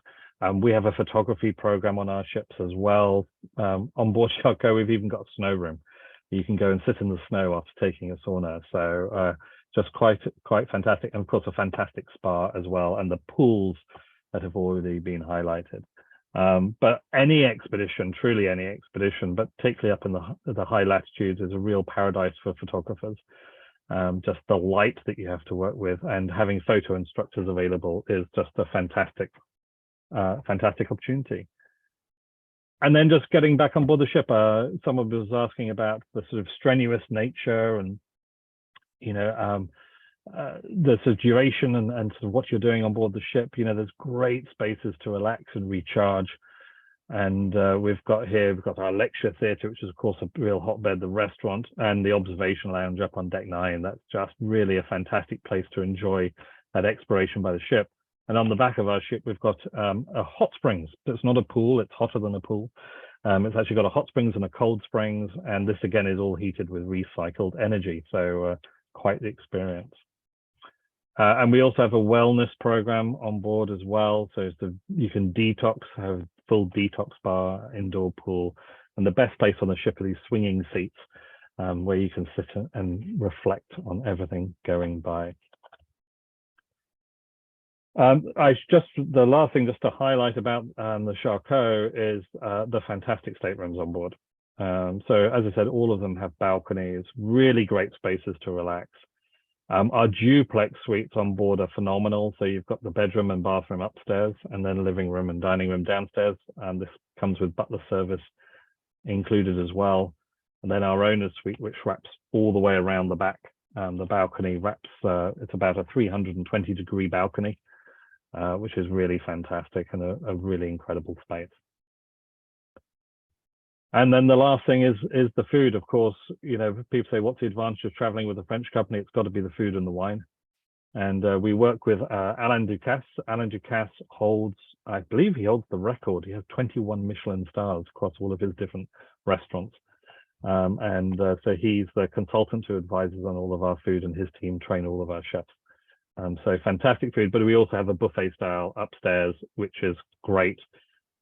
We have a photography program on our ships as well. On board Charcot, we've even got a snow room. You can go and sit in the snow after taking a sauna. So just quite fantastic. And of course, a fantastic spa as well, and the pools that have already been highlighted. But any expedition, truly any expedition, but particularly up in the high latitudes, is a real paradise for photographers. Just the light that you have to work with, and having photo instructors available is just a fantastic opportunity. And then just getting back on board the ship, someone was asking about the sort of strenuous nature and, you know, the sort of duration and sort of what you're doing on board the ship. You know, there's great spaces to relax and recharge. And we've got our lecture theatre, which is of course a real hotbed, the restaurant, and the observation lounge up on deck 9. That's just really a fantastic place to enjoy that exploration by the ship. And on the back of our ship, we've got a hot springs. It's not a pool, it's hotter than a pool. It's actually got a hot springs and a cold springs. And this again is all heated with recycled energy. So quite the experience. And we also have a wellness program on board as well. So you can detox, have full detox bar, indoor pool. And the best place on the ship are these swinging seats where you can sit and reflect on everything going by. The last thing just to highlight about the Charcot is the fantastic staterooms on board. So as I said, all of them have balconies, really great spaces to relax. Our duplex suites on board are phenomenal. So you've got the bedroom and bathroom upstairs, and then living room and dining room downstairs. And this comes with butler service included as well. And then our owner's suite, which wraps all the way around the back. The balcony wraps, it's about a 320-degree balcony. Which is really fantastic and a really incredible space. And then the last thing is the food. Of course, you know, people say, what's the advantage of traveling with a French company? It's got to be the food and the wine. And we work with Alain Ducasse. Alain Ducasse holds, I believe he holds the record. He has 21 Michelin stars across all of his different restaurants. So he's the consultant who advises on all of our food, and his team train all of our chefs. So fantastic food, but we also have a buffet style upstairs, which is great.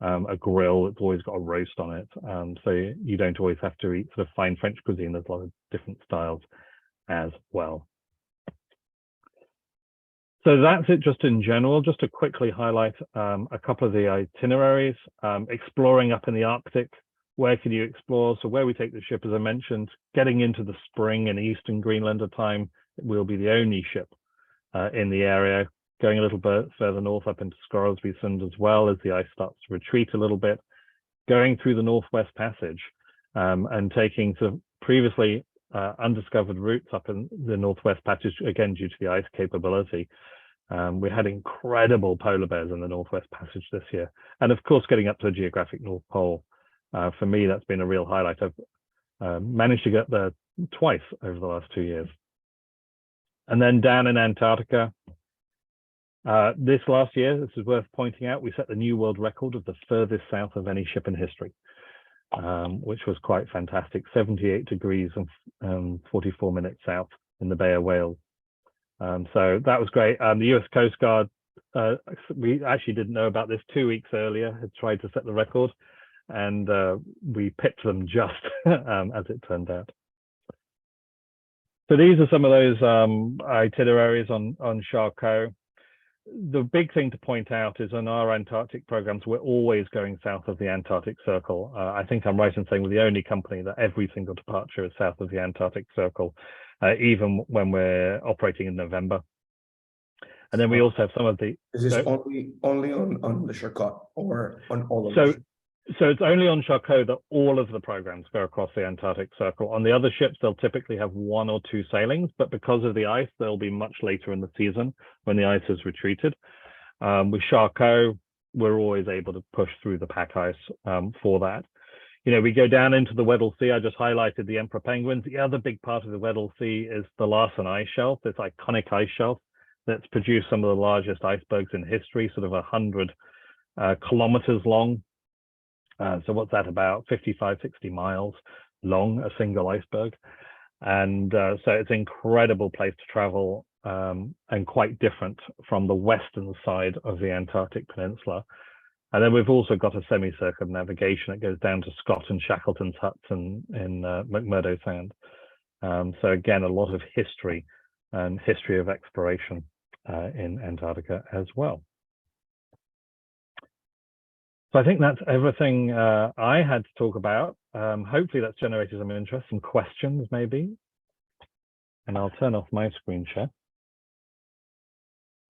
A grill, it's always got a roast on it. So you don't always have to eat sort of fine French cuisine. There's a lot of different styles as well. So that's it just in general. Just to quickly highlight a couple of the itineraries. Exploring up in the Arctic. Where can you explore? So where we take the ship, as I mentioned, getting into the spring in Eastern Greenlander time, we'll be the only ship in the area, going a little bit further north up into Scoresby Sund as well as the ice starts to retreat a little bit, going through the Northwest Passage and taking sort of previously undiscovered routes up in the Northwest Passage, again, due to the ice capability. We had incredible polar bears in the Northwest Passage this year. And of course, getting up to the geographic North Pole. For me, that's been a real highlight. I've managed to get there twice over the last 2 years. And then down in Antarctica, this last year, this is worth pointing out, we set the new world record of the furthest south of any ship in history, which was quite fantastic, 78 degrees and 44 minutes south in the Bay of Whales. So that was great. The US Coast Guard, we actually didn't know about this 2 weeks earlier, had tried to set the record, and we pipped them just as it turned out. So these are some of those itineraries on Charcot. The big thing to point out is in our Antarctic programs, we're always going south of the Antarctic Circle. I think I'm right in saying we're the only company that every single departure is south of the Antarctic Circle, even when we're operating in November. And then we also have some of the... Is this only on the Charcot or on all of them? So it's only on Charcot that all of the programs go across the Antarctic Circle. On the other ships, they'll typically have 1 or 2 sailings, but because of the ice, they'll be much later in the season when the ice has retreated. With Charcot, we're always able to push through the pack ice for that. You know, we go down into the Weddell Sea. I just highlighted the emperor penguins. The other big part of the Weddell Sea is the Larsen ice shelf, this iconic ice shelf that's produced some of the largest icebergs in history, sort of 100 kilometers long. So what's that, about 55, 60 miles long, a single iceberg. And so it's an incredible place to travel, and quite different from the western side of the Antarctic Peninsula. And then we've also got a semi-circumnavigation that goes down to Scott and Shackleton's huts in McMurdo Sound. So again, a lot of history and history of exploration in Antarctica as well. So I think that's everything I had to talk about. Hopefully that's generated some interest, some questions maybe. And I'll turn off my screen share.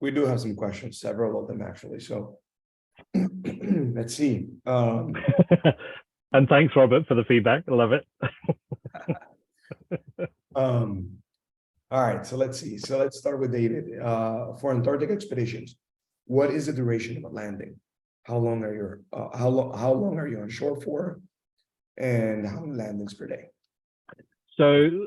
We do have some questions, several of them actually. So let's see. And thanks, Robert, for the feedback. I love it. All right, so let's see. So let's start with David. For Antarctic expeditions, what is the duration of a landing? How long are you how long are you on shore for? And how many landings per day? So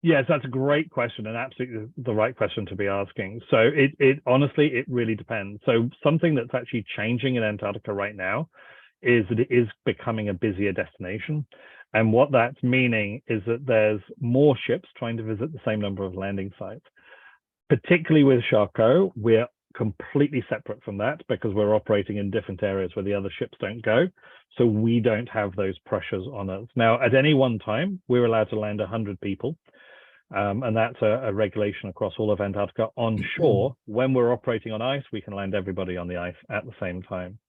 yes, that's a great question and absolutely the right question to be asking. So it honestly, it really depends. So something that's actually changing in Antarctica right now is that it is becoming a busier destination. And what that's meaning is that there's more ships trying to visit the same number of landing sites. Particularly with Charcot, we're completely separate from that because we're operating in different areas where the other ships don't go. So we don't have those pressures on us. Now, at any one time, we're allowed to land 100 people. And that's a regulation across all of Antarctica. On shore, when we're operating on ice, we can land everybody on the ice at the same time.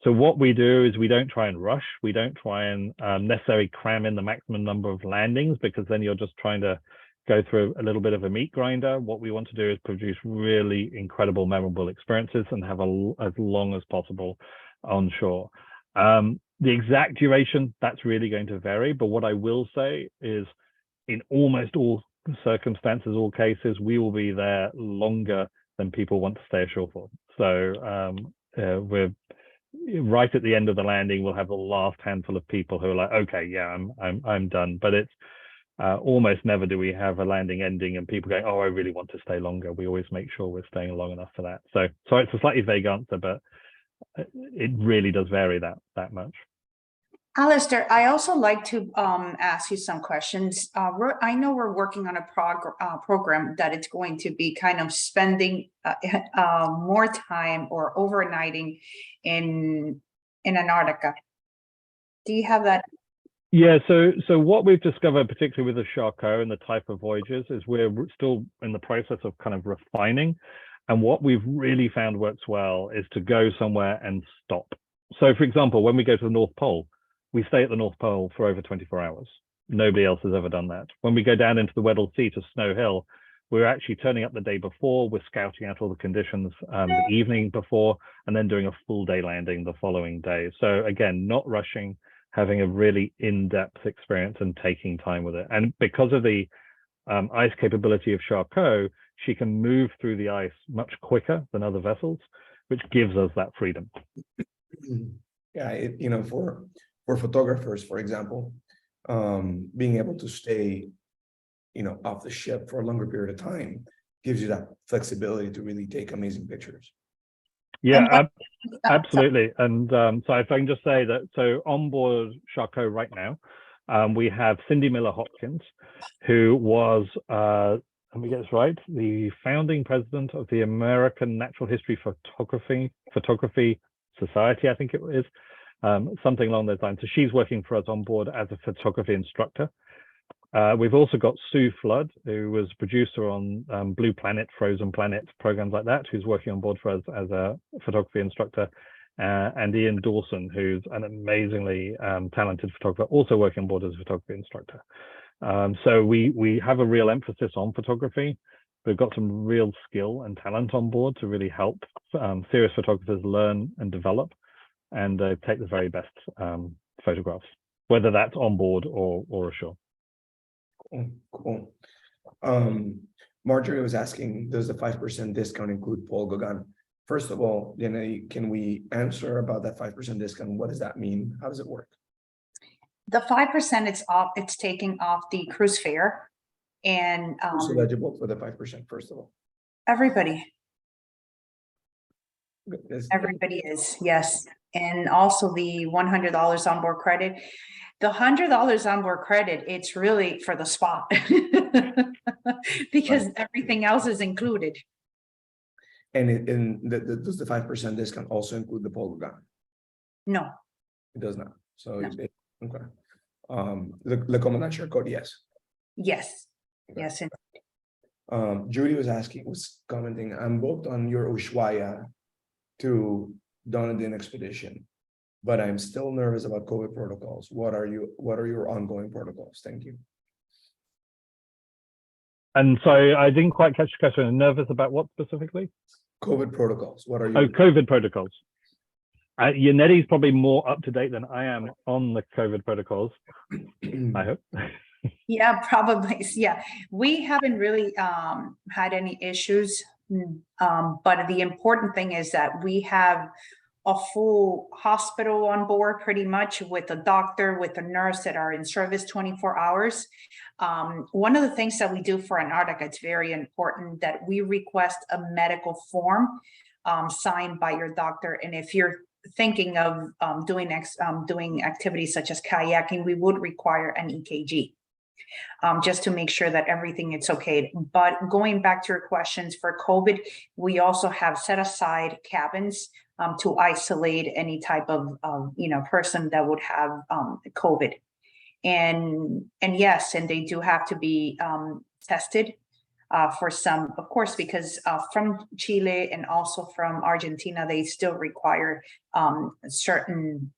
So what we do is we don't try and rush. We don't try and necessarily cram in the maximum number of landings because then you're just trying to go through a little bit of a meat grinder. What we want to do is produce really incredible, memorable experiences and have as long as possible on shore. The exact duration, that's really going to vary. But what I will say is in almost all circumstances, all cases, we will be there longer than people want to stay ashore for. So we're right at the end of the landing, we'll have the last handful of people who are like, okay, yeah, I'm done. But it's almost never do we have a landing ending and people going, oh, I really want to stay longer. We always make sure we're staying long enough for that. So it's a slightly vague answer, but it really does vary that much. Alistair, I also like to ask you some questions. I know we're working on a program that it's going to be kind of spending more time or overnighting in Antarctica. Do you have that? Yeah, so what we've discovered, particularly with the Charcot and the type of voyages, is we're still in the process of kind of refining. And what we've really found works well is to go somewhere and stop. So for example, when we go to the North Pole, we stay at the North Pole for over 24 hours. Nobody else has ever done that. When we go down into the Weddell Sea to Snow Hill, we're actually turning up the day before, we're scouting out all the conditions the evening before, and then doing a full day landing the following day. So again, not rushing, having a really in-depth experience and taking time with it. And because of the ice capability of Charcot, she can move through the ice much quicker than other vessels, which gives us that freedom. Yeah, for photographers, for example, being able to stay, off the ship for a longer period of time gives you that flexibility to really take amazing pictures. Yeah, absolutely. And so if I can just say that, so on board Charcot right now, we have Cindy Miller Hopkins, who was, let me get this right, the founding president of the American Natural History Photography Society, I think it is. Something along those lines. So she's working for us on board as a photography instructor. We've also got Sue Flood, who was producer on Blue Planet, Frozen Planet, programs like that, who's working on board for us as a photography instructor. And Ian Dawson, who's an amazingly talented photographer, also working on board as a photography instructor. So we have a real emphasis on photography. We've got some real skill and talent on board to really help serious photographers learn and develop and take the very best photographs, whether that's on board or ashore. Cool. Marjorie was asking, does the 5% discount include Paul Gauguin? First of all, can we answer about that 5% discount? What does that mean? How does it work? The 5% it's taking off the cruise fare, and Who's eligible for the 5%, first of all? everybody. Everybody is, yes. And also the $100 onboard credit. The $100 onboard credit, it's really for the spot. Because everything else is included. And does the 5% discount also include the polo gun? No, It does not. So No. okay. The commandant share code, yes. yes, Okay. yes. Judy was commenting, I'm booked on your Ushuaia to Dunedin expedition, but I'm still nervous about COVID protocols. What are your ongoing protocols? Thank you. And so I didn't quite catch the question. Nervous about what specifically? COVID protocols. What are you? Oh, COVID protocols. Yanetti's probably more up to date than I am on the COVID protocols, I hope. Yeah, probably. Yeah, we haven't really had any issues. But the important thing is that we have a full hospital on board, pretty much, with a doctor, with a nurse that are in service 24 hours. One of the things that we do for Antarctica, it's very important that we request a medical form signed by your doctor. And if you're thinking of doing activities such as kayaking, we would require an EKG. Just to make sure that everything is okay. But going back to your questions for COVID, we also have set aside cabins to isolate any type of person that would have COVID. And yes, and they do have to be tested for some, of course, because from Chile and also from Argentina, they still require certain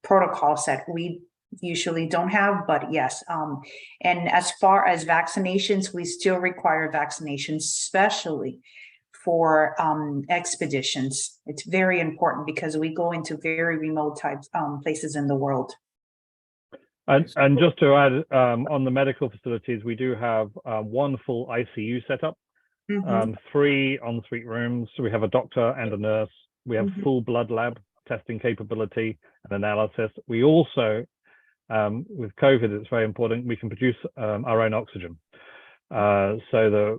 protocols that we usually don't have, but yes. And as far as vaccinations, we still require vaccinations, especially for expeditions. It's very important because we go into very remote types places in the world. And just to add, on the medical facilities, we do have one full ICU setup, 3 en-suite rooms. So we have a doctor and a nurse. We have full blood lab testing capability and analysis. We also, with COVID, it's very important, we can produce our own oxygen. So that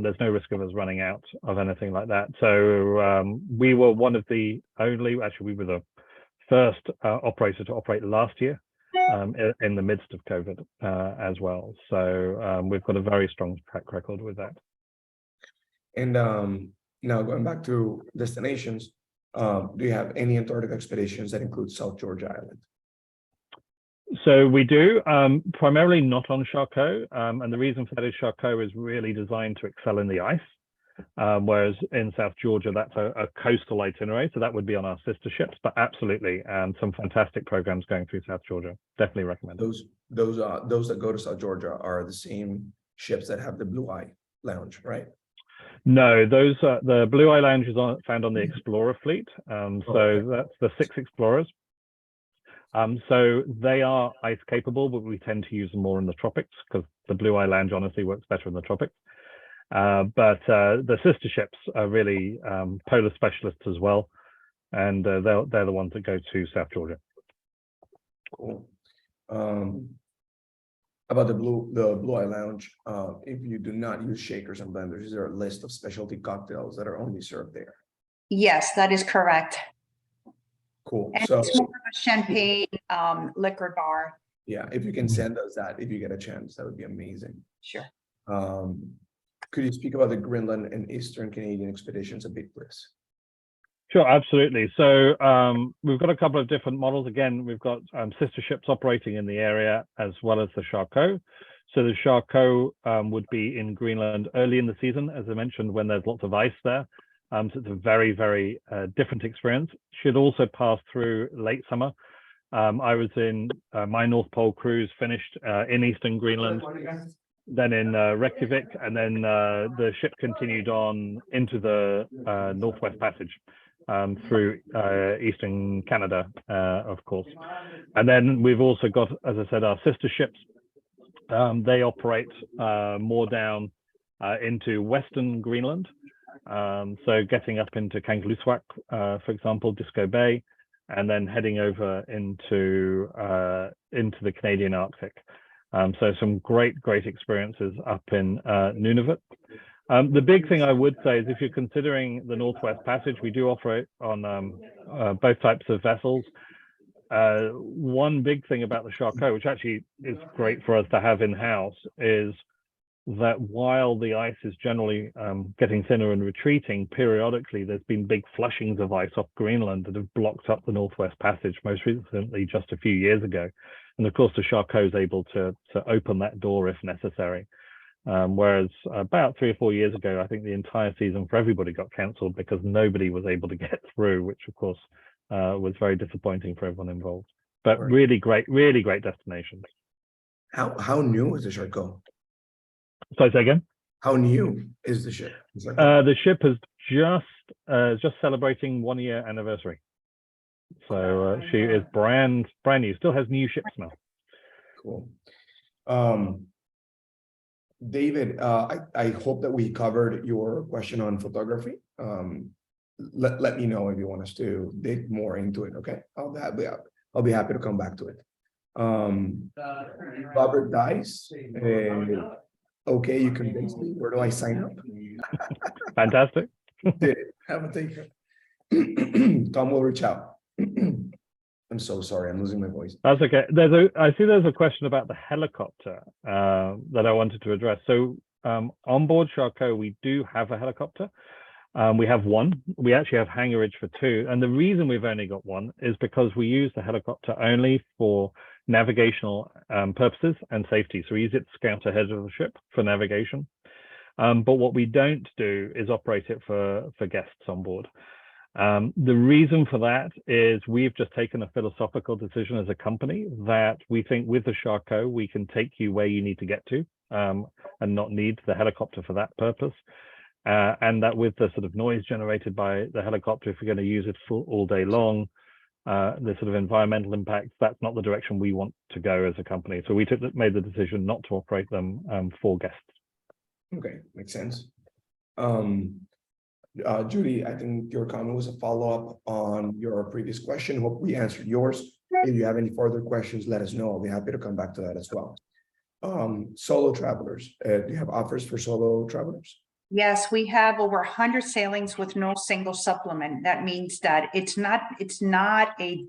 there's no risk of us running out of anything like that. So we were one of the only, actually we were the first operator to operate last year in the midst of COVID as well. So we've got a very strong track record with that. And now going back to destinations, do you have any Antarctic expeditions that include South Georgia Island? So we do, primarily not on Charcot, and the reason for that is Charcot is really designed to excel in the ice, whereas in South Georgia, that's a coastal itinerary, so that would be on our sister ships, but absolutely, some fantastic programs going through South Georgia. Definitely recommend it. Those that go to South Georgia are the same ships that have the Blue Eye Lounge, right? No, those the Blue Eye Lounge is found on the Explorer fleet, so that's the 6 Explorers. So they are ice capable, but we tend to use them more in the tropics because the Blue Eye Lounge honestly works better in the tropics. But the sister ships are really polar specialists as well, and they're the ones that go to South Georgia. Cool. About the Blue Eye Lounge, if you do not use shakers and blenders, is there a list of specialty cocktails that are only served there? Yes, that is correct. Cool. And So it's more of a champagne liquor bar. yeah, if you can send us that, if you get a chance, that would be amazing. Sure. Could you speak about the Greenland and Eastern Canadian expeditions a bit, please? Sure, absolutely. So we've got a couple of different models. Again, we've got sister ships operating in the area as well as the Charcot. So the Charcot would be in Greenland early in the season, as I mentioned, when there's lots of ice there. So it's a very, very different experience. Should also pass through late summer. I was in my North Pole cruise, finished in Eastern Greenland, then in Reykjavik, and then the ship continued on into the Northwest Passage through Eastern Canada, of course. And then we've also got, as I said, our sister ships. They operate more down into Western Greenland. So getting up into Kangerlussuaq, for example, Disco Bay, and then heading over into the Canadian Arctic. So some great experiences up in Nunavut. The big thing I would say is if you're considering the Northwest Passage, we do operate on both types of vessels. One big thing about the Charcot, which actually is great for us to have in-house, is that while the ice is generally getting thinner and retreating, periodically there's been big flushings of ice off Greenland that have blocked up the Northwest Passage, most recently just a few years ago. And of course, the Charcot is able to open that door if necessary. Whereas about 3 or 4 years ago, I think the entire season for everybody got cancelled because nobody was able to get through, which of course was very disappointing for everyone involved. But Right. really great destinations. How new is the Charcot? So say again? How new is the ship? It's like The ship has just celebrating 1 year anniversary. So she is brand new, still has new ship smell. cool. David, I hope that we covered your question on photography. Let me know if you want us to dig more into it. Okay, I'll be happy to come back to it. Robert Dice. Okay, you convinced me. Where do I sign up? Fantastic. Did it. Have a take care. Tom will reach out. I'm so sorry, I'm losing my voice. That's okay. I see there's a question about the helicopter that I wanted to address. So on board Charcot, we do have a helicopter. We have one. We actually have hangarage for 2. And the reason we've only got one is because we use the helicopter only for navigational purposes and safety. So we use it to scout ahead of the ship for navigation. But what we don't do is operate it for guests on board. The reason for that is we've just taken a philosophical decision as a company that we think with the Charcot, we can take you where you need to get to and not need the helicopter for that purpose. And that with the sort of noise generated by the helicopter, if you're going to use it all day long, the sort of environmental impacts, that's not the direction we want to go as a company. So we made the decision not to operate them for guests. Okay, makes sense. Judy, I think your comment was a follow-up on your previous question. Hope we answered yours. If you have any further questions, let us know. I'll be happy to come back to that as well. Solo travelers, do you have offers for solo travelers? Yes, we have over 100 sailings with no single supplement. That means that it's not a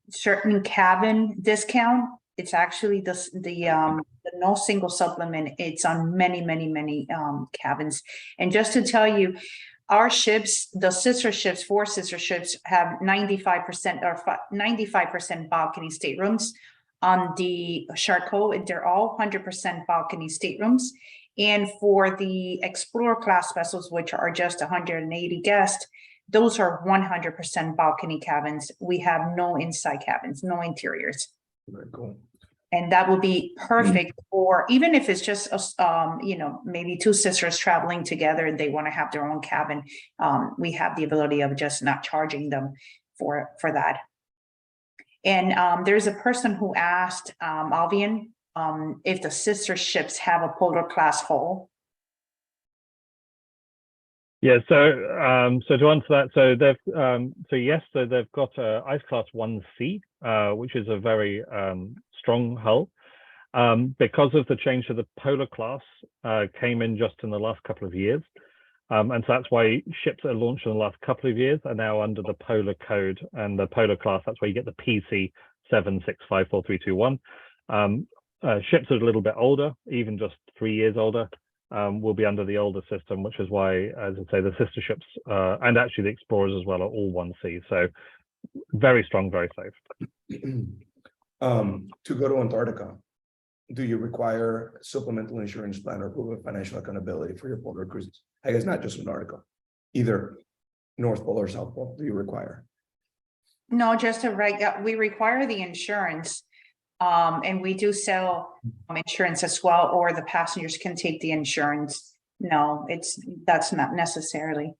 certain cabin discount. It's actually the no single supplement. It's on many cabins. And just to tell you, our ships, the sister ships, 4 sister ships, have 95% or 95% balcony staterooms. On the Charcot, they're all 100% balcony staterooms. And for the Explorer class vessels, which are just 180 guests, those are 100% balcony cabins. We have no inside cabins, no interiors. Very cool. And that would be perfect for, even if it's just, maybe 2 sisters traveling together and they want to have their own cabin. We have the ability of just not charging them for that. And there's a person who asked, Alvian, if the sister ships have a polar class hull. Yeah, so to answer that, so they've got a ice class 1C, which is a very strong hull. Because of the change to the polar class came in just in the last couple of years. And so that's why ships that are launched in the last couple of years are now under the polar code and the polar class. That's where you get the PC 7654321. Ships that are a little bit older, even just 3 years older, will be under the older system, which is why, as I say, the sister ships and actually the Explorers as well are all 1C. So very strong, very safe. To go to Antarctica, do you require supplemental insurance plan or proof of financial accountability for your polar cruises? I guess not just Antarctica, either North Pole or South Pole. Do you require? No, just we require the insurance. And we do sell insurance as well, or the passengers can take the insurance. No, that's not necessarily.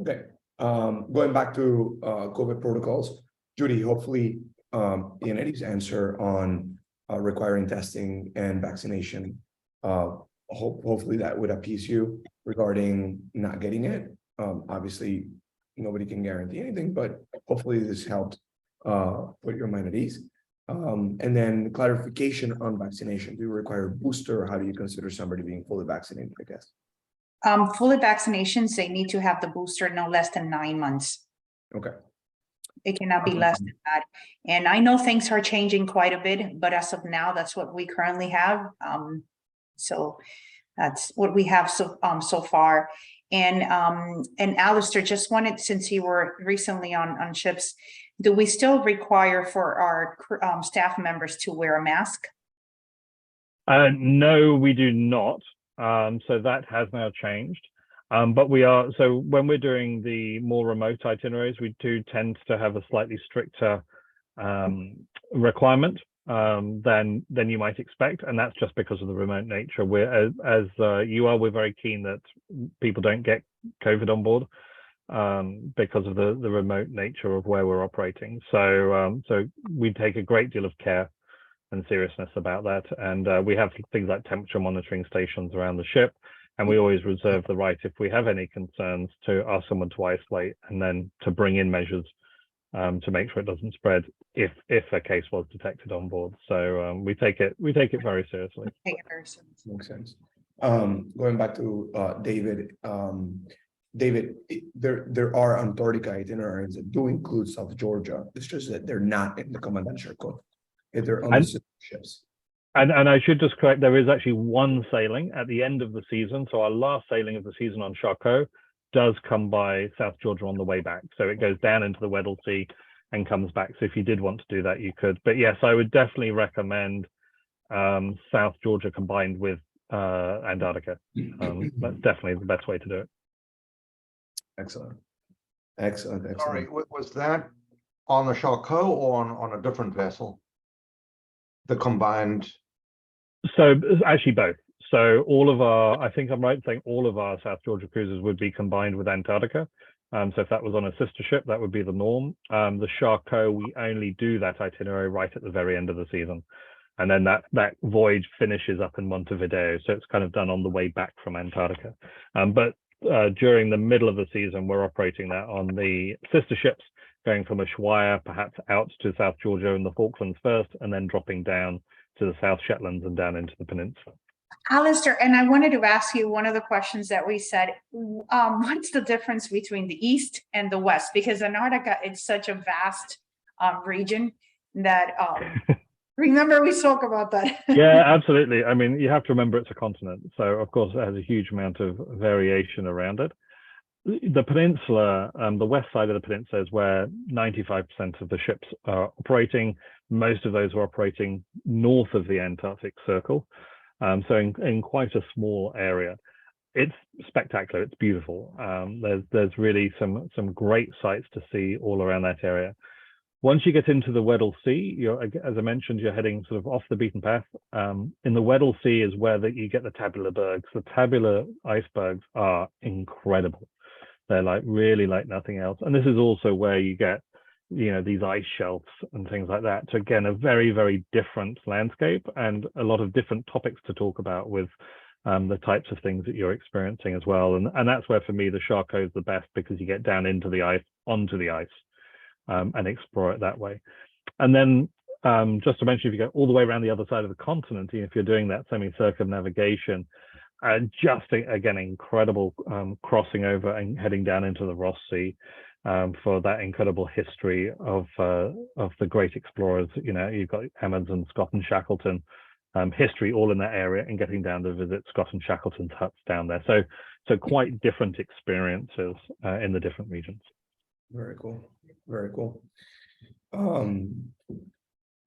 Okay. Going back to COVID protocols, Judy, hopefully Ianetti's answer on requiring testing and vaccination, hopefully that would appease you regarding not getting it. Obviously, nobody can guarantee anything, but hopefully this helped put your mind at ease. And then clarification on vaccination. Do you require a booster, or how do you consider somebody being fully vaccinated, I guess? Fully vaccinations, they need to have the booster no less than 9 months. Okay. It cannot be less than that. And I know things are changing quite a bit, but as of now, that's what we currently have. So that's what we have so far. And Alistair, just wanted, since you were recently on ships, do we still require for our staff members to wear a mask? No, we do not. So that has now changed. But we are, so when we're doing the more remote itineraries, we do tend to have a slightly stricter requirement than you might expect. And that's just because of the remote nature. We're, as you are, we're very keen that people don't get COVID on board because of the remote nature of where we're operating. So, so we take a great deal of care and seriousness about that. And we have things like temperature monitoring stations around the ship. And we always reserve the right, if we have any concerns, to ask someone to isolate and then to bring in measures to make sure it doesn't spread if a case was detected on board. So we take it very seriously. Makes sense. Going back to David. David, there are Antarctica itineraries that do include South Georgia. It's just that they're not in the Commandant Share Code. If they're on the sister ships. And I should just correct, there is actually one sailing at the end of the season. So our last sailing of the season on Charcot does come by South Georgia on the way back. So it goes down into the Weddell Sea and comes back. So if you did want to do that, you could. But yes, I would definitely recommend South Georgia combined with Antarctica. That's definitely the best way to do it. Excellent. Excellent. Sorry, was that on the Charcot or on a different vessel? The combined. So actually both. So all of our, I think I'm right in saying all of our South Georgia cruises would be combined with Antarctica. So if that was on a sister ship, that would be the norm. The Charcot, we only do that itinerary right at the very end of the season. And then that voyage finishes up in Montevideo. So it's kind of done on the way back from Antarctica. But during the middle of the season, we're operating that on the sister ships, going from Ushuaia perhaps out to South Georgia and the Falklands first, and then dropping down to the South Shetlands and down into the peninsula. Alistair, and I wanted to ask you one of the questions that we said, what's the difference between the East and the West? Because Antarctica, it's such a vast region that, remember we spoke about that. Yeah, absolutely. I mean, you have to remember it's a continent. So of course it has a huge amount of variation around it. The peninsula, the west side of the peninsula is where 95% of the ships are operating. Most of those are operating north of the Antarctic Circle. So in quite a small area. It's spectacular, it's beautiful. There's really some great sights to see all around that area. Once you get into the Weddell Sea, as I mentioned, you're heading sort of off the beaten path. In the Weddell Sea is where you get the tabular bergs. The tabular icebergs are incredible. They're really like nothing else. And this is also where you get, these ice shelves and things like that. So again, a very, very different landscape and a lot of different topics to talk about with the types of things that you're experiencing as well. And that's where, for me, the Charcot is the best, because you get down into the ice, onto the ice, and explore it that way. And then just to mention, if you go all the way around the other side of the continent, if you're doing that semi-circumnavigation, just again, incredible crossing over and heading down into the Ross Sea for that incredible history of the great explorers. You've got Amundsen, Scott and Shackleton, history all in that area, and getting down to visit Scott and Shackleton's huts down there. So quite different experiences in the different regions. Very cool. Very cool.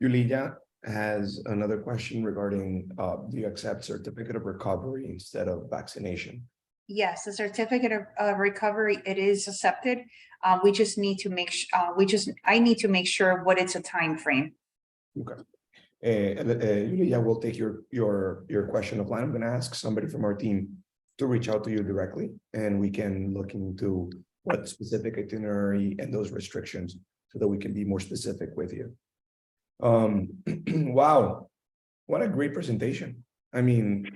Yulia has another question regarding do you accept certificate of recovery instead of vaccination? Yes, the certificate of recovery, it is accepted. We just need to make I need to make sure what it's a time frame. Okay. Yulia, we'll take your question offline. I'm going to ask somebody from our team to reach out to you directly, and we can look into what specific itinerary and those restrictions so that we can be more specific with you. Wow, what a great presentation. I mean,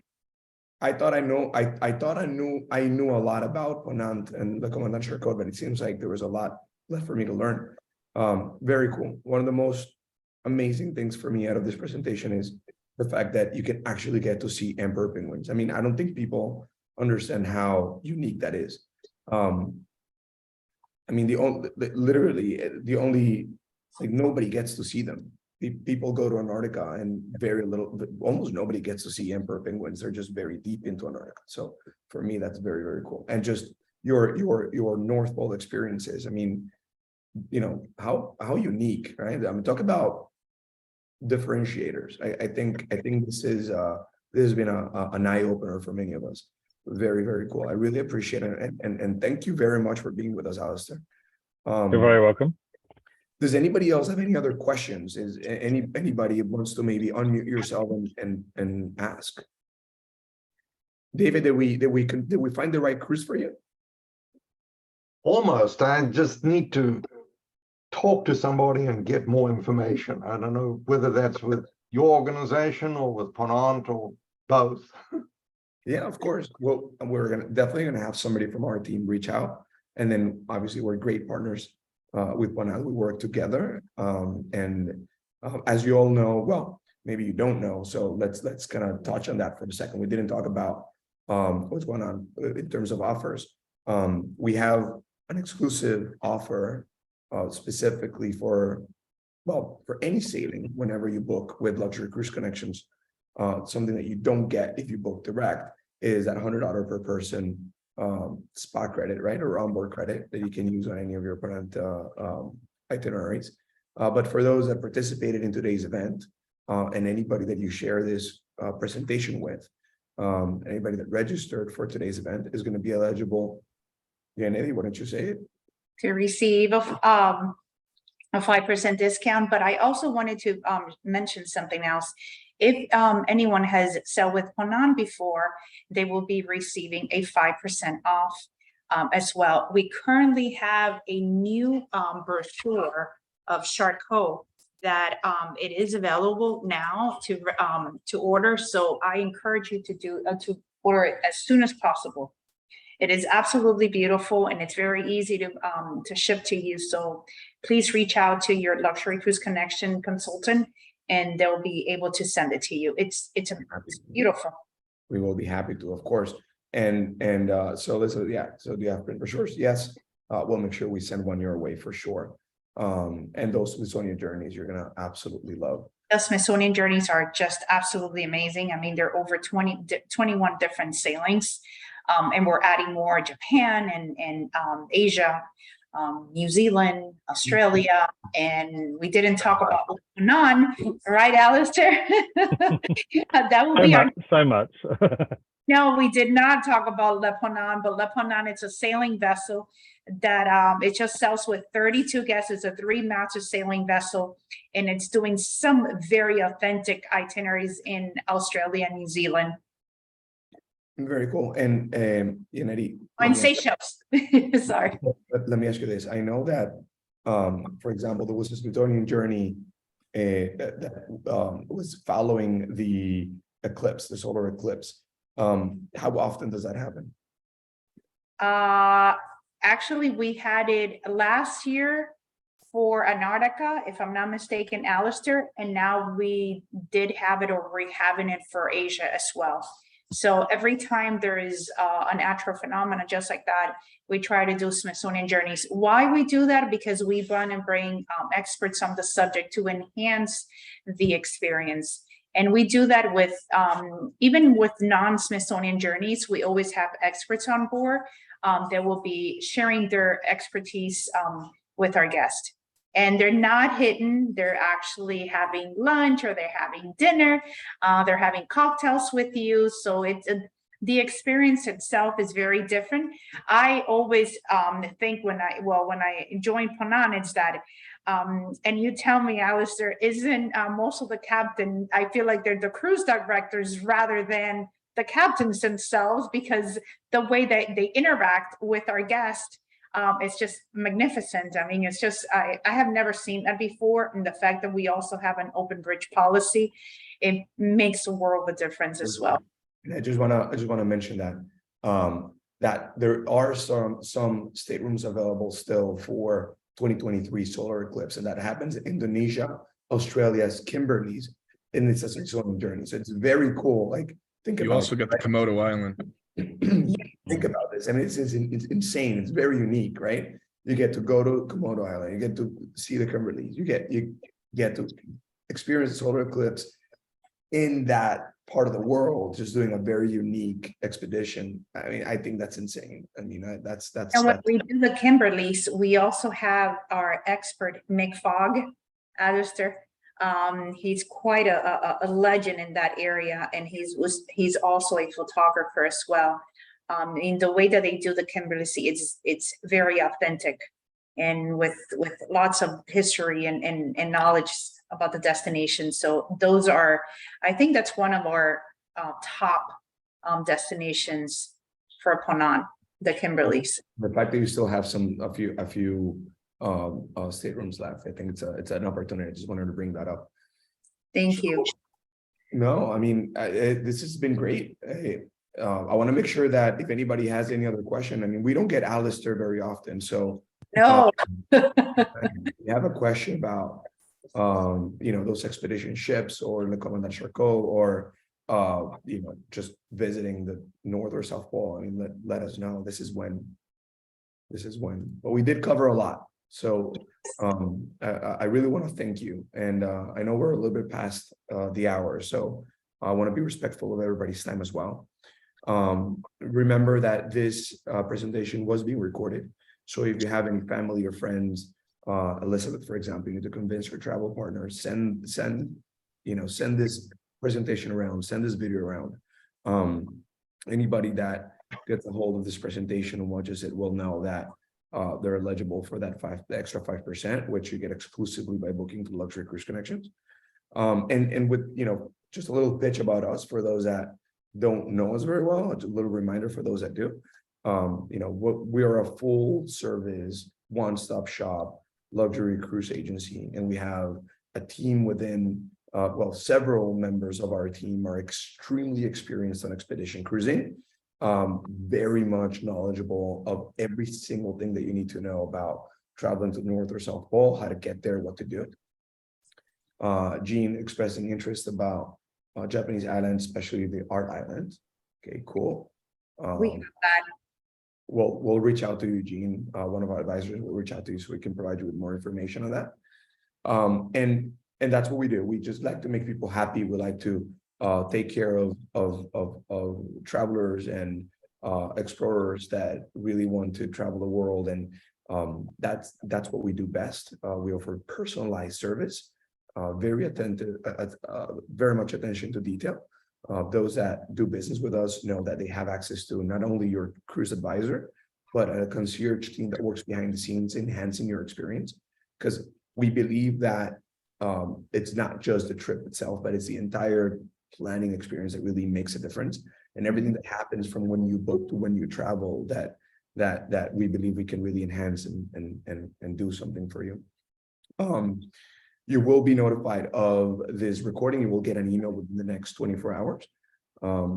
I thought I knew a lot about Ponant and the Commandant Share Code, but it seems like there was a lot left for me to learn. Very cool. One of the most amazing things for me out of this presentation is the fact that you can actually get to see emperor penguins. I mean, I don't think people understand how unique that is. I mean, the only, like, nobody gets to see them. People go to Antarctica and very little, almost nobody gets to see emperor penguins. They're just very deep into Antarctica. So for me, that's very, very cool. And just your North Pole experiences. I mean, you know, how unique, right? I mean, talk about differentiators. I think this has been an eye opener for many of us. Very, very cool. I really appreciate it. And thank you very much for being with us, Alistair. You're very welcome. Does anybody else have any other questions? Is anybody wants to maybe unmute yourself and ask? David, did we find the right cruise for you? Almost. I just need to talk to somebody and get more information. I don't know whether that's with your organization or with Ponant or both. Yeah, of course. Well, we're definitely gonna have somebody from our team reach out, and then obviously we're great partners with Ponant. We work together, as you all know, well, maybe you don't know. So let's kind of touch on that for a second. We didn't talk about what's going on in terms of offers. We have an exclusive offer specifically for any sailing whenever you book with Luxury Cruise Connections. Something that you don't get if you book direct is that $100 per person spa credit, right, or onboard credit that you can use on any of your Ponant itineraries. But for those that participated in today's event, and anybody that you share this presentation with, anybody that registered for today's event is going to be eligible. Yeah, Nelly, why don't you say it? To receive a 5% discount, but I also wanted to mention something else. If anyone has sailed with Ponant before, they will be receiving a 5% off as well. We currently have a new brochure of Charcot that it is available now to order. So I encourage you to order it as soon as possible. It is absolutely beautiful and it's very easy to ship to you. So please reach out to your Luxury Cruise Connection consultant and they'll be able to send it to you. It's beautiful. We will be happy to, of course. And so listen, yeah. So do you have print brochures? Yes. We'll make sure we send one your way for sure. And those Smithsonian journeys you're gonna absolutely love. The Smithsonian journeys are just absolutely amazing. I mean, there are over 21 different sailings. And we're adding more Japan and Asia, New Zealand, Australia, and we didn't talk about Ponant, right, Alistair? That will be so much. No, we did not talk about Le Ponant, but Le Ponant, it's a sailing vessel that it just sails with 32 guests. It's a 3-master sailing vessel, and it's doing some very authentic itineraries in Australia and New Zealand. Very cool. And Yanedi, On Seychelles. Sorry. Let me ask you this. I know that, for example, there was a Smithsonian journey that was following the eclipse, the solar eclipse. How often does that happen? Actually, we had it last year for Antarctica, if I'm not mistaken, Alistair, and now we did have it, or we're having it for Asia as well. So every time there is an natural phenomenon just like that, we try to do Smithsonian journeys. Why we do that? Because we want to bring experts on the subject to enhance the experience. And we do that with, even with non-Smithsonian journeys, we always have experts on board that will be sharing their expertise with our guests. And they're not hidden, they're actually having lunch or they're having dinner, they're having cocktails with you. So it's the experience itself is very different. I always think when I joined Ponant, it's that, and you tell me, Alistair, isn't most of the captain, I feel like they're the cruise directors rather than the captains themselves, because the way that they interact with our guests, it's just magnificent. I mean, it's just, I have never seen that before. And the fact that we also have an open bridge policy, it makes a world of difference as well. And I just wanna mention that, that there are some staterooms available still for 2023 solar eclipse, and that happens in Indonesia Australia's Kimberleys, and it's its own journey. So it's very cool. Like, think You about also it, get the Komodo Island. think about this. I mean, it's insane. It's very unique, right? You get to go to Komodo Island. You get to see the Kimberleys. You get to experience the solar eclipse in that part of the world, just doing a very unique expedition. I mean, I think that's insane. I mean, that's. And when we do the Kimberleys, we also have our expert Mick Fogg, Alistair. He's quite a legend in that area, and he's also a photographer as well. In the way that they do the Kimberleys, it's very authentic, and with lots of history and knowledge about the destination. So those are, I think that's one of our top destinations for Ponant, the Kimberleys. The fact that you still have a few staterooms left, I think it's an opportunity. I just wanted to bring that up. Thank you. No, I mean, this has been great. I want to make sure that if anybody has any other question, I mean, we don't get Alistair very often, so No. if you have a question about those expedition ships or Le Commandant Charcot, or just visiting the North or South Pole, I mean, let us know. This is when, but we did cover a lot. So I really want to thank you. And I know we're a little bit past the hour, so I want to be respectful of everybody's time as well. Remember that this presentation was being recorded. So if you have any family or friends, Elizabeth, for example, you need to convince your travel partner, send this presentation around, send this video around. Anybody that gets a hold of this presentation and watches it will know that they're eligible for that the extra 5%, which you get exclusively by booking through Luxury Cruise Connections. And with, just a little pitch about us for those that don't know us very well, a little reminder for those that do. We are a full service, one-stop shop luxury cruise agency, and we have a team within, several members of our team are extremely experienced on expedition cruising, very much knowledgeable of every single thing that you need to know about traveling to the North or South Pole, how to get there, what to do. Jean expressing interest about Japanese islands, especially the art islands. Okay, cool. We have that. We'll reach out to you, Jean. One of our advisors will reach out to you so we can provide you with more information on that. And that's what we do. We just like to make people happy. We like to take care of travelers and explorers that really want to travel the world, and that's what we do best. We offer personalized service, very attentive, very much attention to detail. Those that do business with us know that they have access to not only your cruise advisor, but a concierge team that works behind the scenes, enhancing your experience. Because we believe that it's not just the trip itself, but it's the entire planning experience that really makes a difference. And everything that happens from when you book to when you travel, that we believe we can really enhance and do something for you. You will be notified of this recording. You will get an email within the next 24 hours.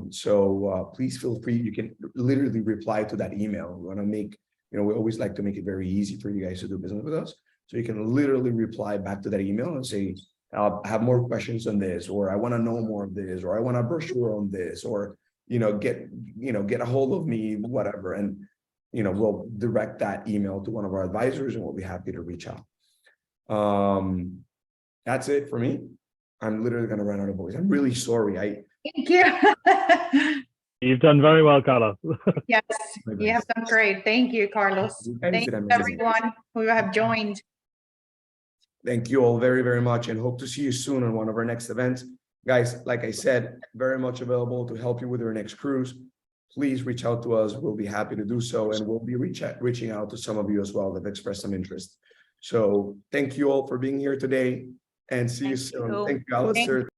So please feel free. You can literally reply to that email. We want to make, we always like to make it very easy for you guys to do business with us. So you can literally reply back to that email and say, I have more questions on this, or I want to know more of this, or I want a brochure on this, or, get a hold of me, whatever. And, we'll direct that email to one of our advisors and we'll be happy to reach out. That's it for me. I'm literally going to run out of voice. I'm really sorry. Thank you. You've done very well, Carlos. Yes, you have done great. Thank you, Carlos. Thank you, everyone who have joined. Thank you all very, very much, and hope to see you soon on one of our next events. Guys, like I said, very much available to help you with your next cruise. Please reach out to us. We'll be happy to do so, and we'll be reaching out to some of you as well that have expressed some interest. So thank you all for being here today, and see you soon. Thank you, Alistair.